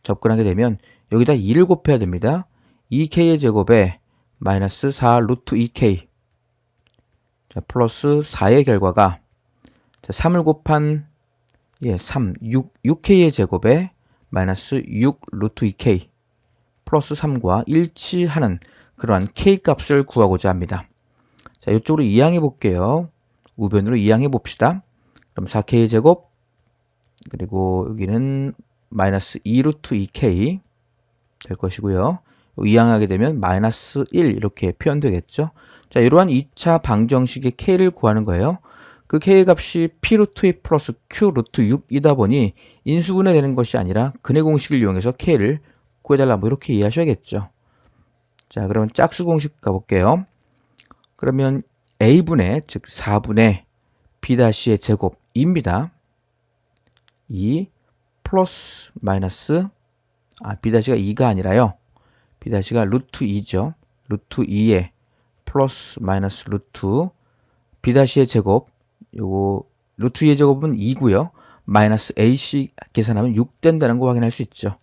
접근하게 되면 여기다 2를 곱해야 됩니다. 2K의 제곱에 마이너스 4 루트 2K 자, 플러스 4의 결과가 자, 3을 곱한 6K의 제곱에 마이너스 6 루트 2K 플러스 3과 일치하는 그러한 K 값을 구하고자 합니다. 자, 이쪽으로 이항해 볼게요. 우변으로 이항해 봅시다. 그럼 4K의 제곱 그리고 여기는 마이너스 2 루트 2K 될 것이고요. 이항하게 되면 마이너스 1 이렇게 표현되겠죠. 자, 이러한 2차 방정식의 K를 구하는 거예요. 그 K의 값이 P 루트 2 플러스 Q 루트 6이다 보니 인수분해 되는 것이 아니라 근해 공식을 이용해서 K를 구해달라 뭐 이렇게 이해하셔야겠죠. 자, 그러면 짝수 공식 가볼게요. 그러면 A분의 즉 4분의 B'의 제곱입니다. 2 플러스 마이너스 B'가 2가 아니라요. B'가 루트 2죠. 루트 2에 플러스 마이너스 루트 B'의 제곱 요거 루트 2의 제곱은 2고요. 마이너스 AC 계산하면 6 된다는 거 확인할 수 있죠.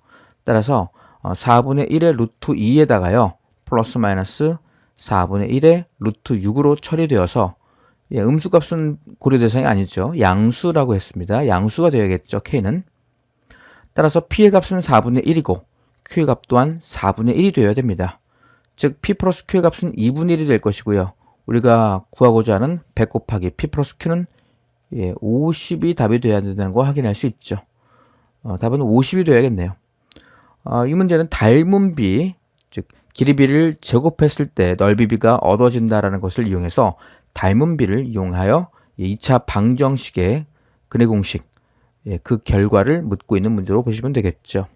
따라서 4분의 1의 루트 2에다가요. 플러스 마이너스 4분의 1의 루트 6으로 처리되어서 음수값은 고려 대상이 아니죠. 양수라고 했습니다. 양수가 되어야겠죠. K는. 따라서 P의 값은 4분의 1이고 Q의 값 또한 4분의 1이 되어야 됩니다. 즉 P 플러스 Q의 값은 2분의 1이 될 것이고요. 우리가 구하고자 하는 100 곱하기 P 플러스 Q는 50이 답이 되어야 된다는 거 확인할 수 있죠. 답은 50이 되어야겠네요. 이 문제는 닮은 비, 즉 길이비를 제곱했을 때 넓이비가 얻어진다라는 것을 이용해서 닮은 비를 이용하여 2차 방정식의 근해 공식, 그 결과를 묻고 있는 문제로 보시면 되겠죠.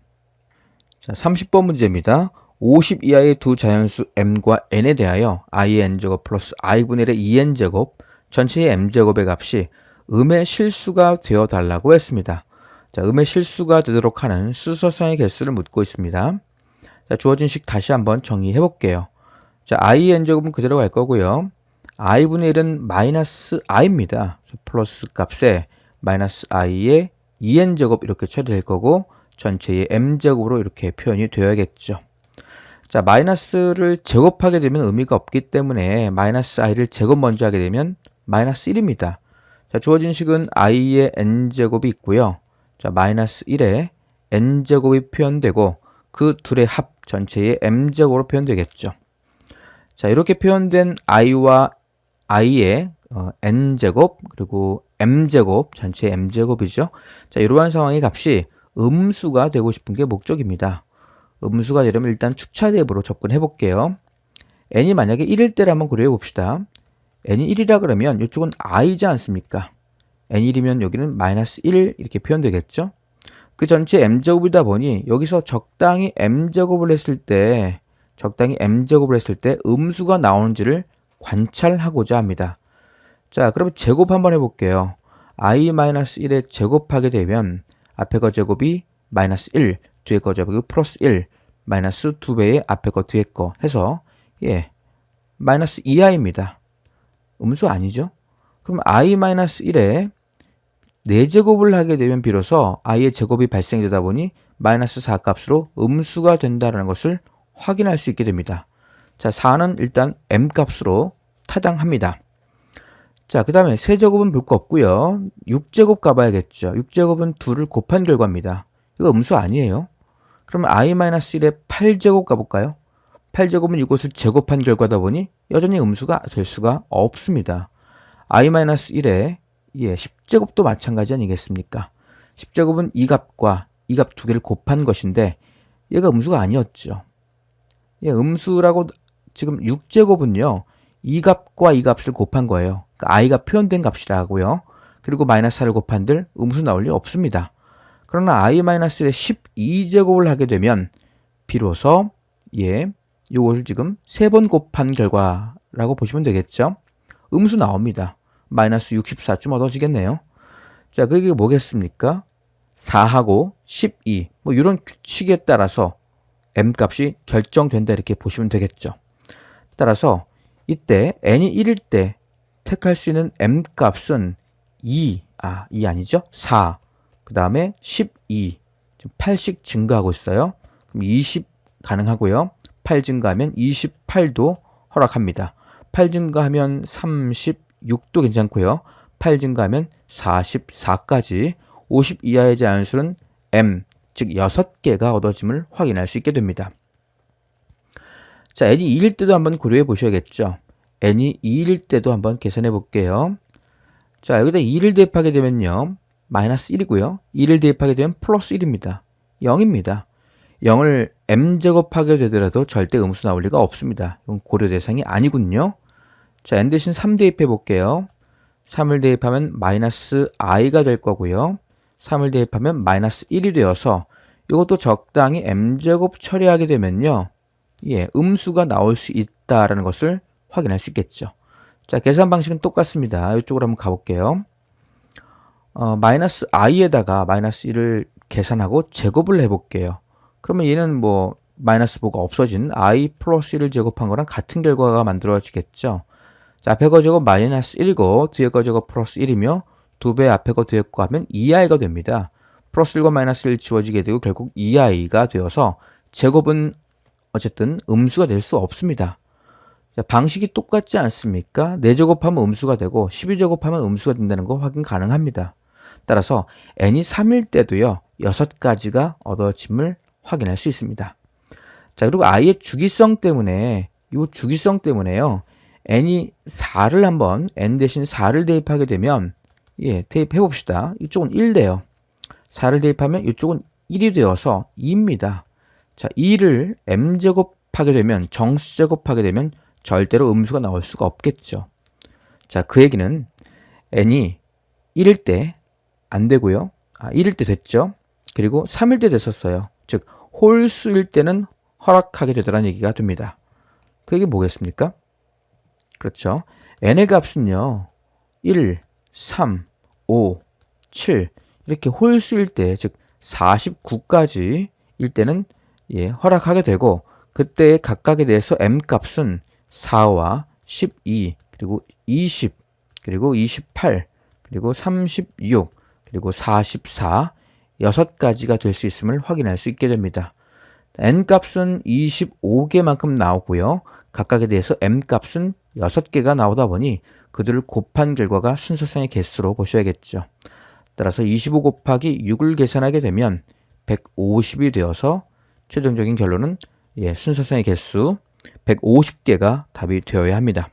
자, 30번 문제입니다. 50 이하의 두 자연수 m과 n에 대하여 i의 n제곱 플러스 i분의 1의 2n제곱 전체의 m제곱의 값이 음의 실수가 되어 달라고 했습니다. 자, 음의 실수가 되도록 하는 수서성의 개수를 묻고 있습니다. 자, 주어진 식 다시 한번 정리해 볼게요. 자, i의 n제곱은 그대로 갈 거고요. i분의 1은 마이너스 i입니다. 플러스 값에 마이너스 i의 2n제곱 이렇게 처리될 거고 전체의 m제곱으로 이렇게 표현이 되어야겠죠. 자, 마이너스를 제곱하게 되면 의미가 없기 때문에 마이너스 i를 제곱 먼저 하게 되면 마이너스 1입니다. 자, 주어진 식은 i의 n제곱이 있고요. 자, 마이너스 1에 n제곱이 표현되고 그 둘의 합 전체의 m제곱으로 표현되겠죠. 자, 이렇게 표현된 i와 i의 n제곱 그리고 m제곱 전체의 m제곱이죠. 자, 이러한 상황의 값이 음수가 되고 싶은 게 목적입니다. 음수가 되려면 일단 축차 대입으로 접근해 볼게요. n이 만약에 1일 때를 한번 고려해 봅시다. n이 1이라 그러면 이쪽은 i지 않습니까? n이 1이면 여기는 마이너스 1 이렇게 표현되겠죠? 그 전체 m제곱이다 보니 여기서 적당히 m제곱을 했을 때 음수가 나오는지를 관찰하고자 합니다. 자, 그러면 제곱 한번 해볼게요. i-1에 제곱하게 되면 앞에 거 제곱이 마이너스 1, 뒤에 거 제곱이 플러스 1, 마이너스 2배의 앞에 거 뒤에 거 해서 마이너스 2i입니다. 음수 아니죠? 그럼 i-1에 4제곱을 하게 되면 비로소 i의 제곱이 발생되다 보니 마이너스 4 값으로 음수가 된다는 것을 확인할 수 있게 됩니다. 자, 4는 일단 m 값으로 타당합니다. 자, 그 다음에 세제곱은 볼 거 없고요. 6제곱 가봐야겠죠. 6제곱은 2를 곱한 결과입니다. 이거 음수 아니에요. 그러면 i-1에 8제곱 가볼까요? 8제곱은 이것을 제곱한 결과다 보니 여전히 음수가 될 수가 없습니다. i-1에 10제곱도 마찬가지 아니겠습니까? 10제곱은 이 값과 이 값 두 개를 곱한 것인데 얘가 음수가 아니었죠. 음수라고 지금 6제곱은요. 이 값과 이 값을 곱한 거예요. 그러니까 i가 표현된 값이라고요. 그리고 마이너스 4를 곱한들 음수 나올 리 없습니다. 그러나 i-1에 12제곱을 하게 되면 비로소 요걸 지금 3번 곱한 결과라고 보시면 되겠죠. 음수 나옵니다. 마이너스 64쯤 얻어지겠네요. 자, 그게 뭐겠습니까? 4하고 12, 이런 규칙에 따라서 m값이 결정된다 이렇게 보시면 되겠죠. 따라서 이때 n이 1일 때 택할 수 있는 m값은 2 아니죠? 4, 그 다음에 12, 지금 8씩 증가하고 있어요. 그럼 20 가능하고요. 8 증가하면 28도 허락합니다. 8 증가하면 36도 괜찮고요. 8 증가하면 44까지 50 이하의 자연수는 m, 즉 6개가 얻어짐을 확인할 수 있게 됩니다. 자, n이 2일 때도 한번 고려해 보셔야겠죠. n이 2일 때도 한번 계산해 볼게요. 자, 여기다 2를 대입하게 되면요. 마이너스 1이고요. 2를 대입하게 되면 플러스 1입니다. 0입니다. 0을 m제곱하게 되더라도 절대 음수 나올 리가 없습니다. 이건 고려 대상이 아니군요. 자, n 대신 3 대입해 볼게요. 3을 대입하면 마이너스 i가 될 거고요. 3을 대입하면 마이너스 1이 되어서 이것도 적당히 m제곱 처리하게 되면요. 음수가 나올 수 있다라는 것을 확인할 수 있겠죠. 자, 계산 방식은 똑같습니다. 이쪽으로 한번 가볼게요. 마이너스 i에다가 마이너스 1을 계산하고 제곱을 해볼게요. 그러면 얘는 마이너스 보가 없어진 i 플러스 1을 제곱한 거랑 같은 결과가 만들어지겠죠. 자, 앞에 거 제곱 마이너스 1이고 뒤에 거 제곱 플러스 1이며 2배 앞에 거 뒤에 거 하면 2i가 됩니다. 플러스 1과 마이너스 1 지워지게 되고 결국 2i가 되어서 제곱은 어쨌든 음수가 될 수 없습니다. 자, 방식이 똑같지 않습니까? 4제곱하면 음수가 되고 12제곱하면 음수가 된다는 거 확인 가능합니다. 따라서 n이 3일 때도요. 6가지가 얻어짐을 확인할 수 있습니다. 자, 그리고 i의 주기성 때문에요. n이 4를 한번 n 대신 4를 대입하게 되면 대입해 봅시다. 이쪽은 1 돼요. 4를 대입하면 이쪽은 1이 되어서 2입니다. 자, 2를 m제곱하게 되면 정수제곱하게 되면 절대로 음수가 나올 수가 없겠죠. 자, 그 얘기는 n이 1일 때 안 되고요. 1일 때 됐죠. 그리고 3일 때 됐었어요. 즉 홀수일 때는 허락하게 되더라는 얘기가 됩니다. 그 얘기 뭐겠습니까? 그렇죠. n의 값은요. 1, 3, 5, 7 이렇게 홀수일 때, 즉 49까지 일 때는 허락하게 되고 그때의 각각에 대해서 m값은 4와 12, 그리고 20, 그리고 28, 그리고 36, 그리고 44, 6가지가 될 수 있음을 확인할 수 있게 됩니다. n값은 25개만큼 나오고요. 각각에 대해서 m값은 6개가 나오다 보니 그들을 곱한 결과가 순서상의 개수로 보셔야겠죠. 따라서 25 곱하기 6을 계산하게 되면 150이 되어서 최종적인 결론은 순서상의 개수 150개가 답이 되어야 합니다.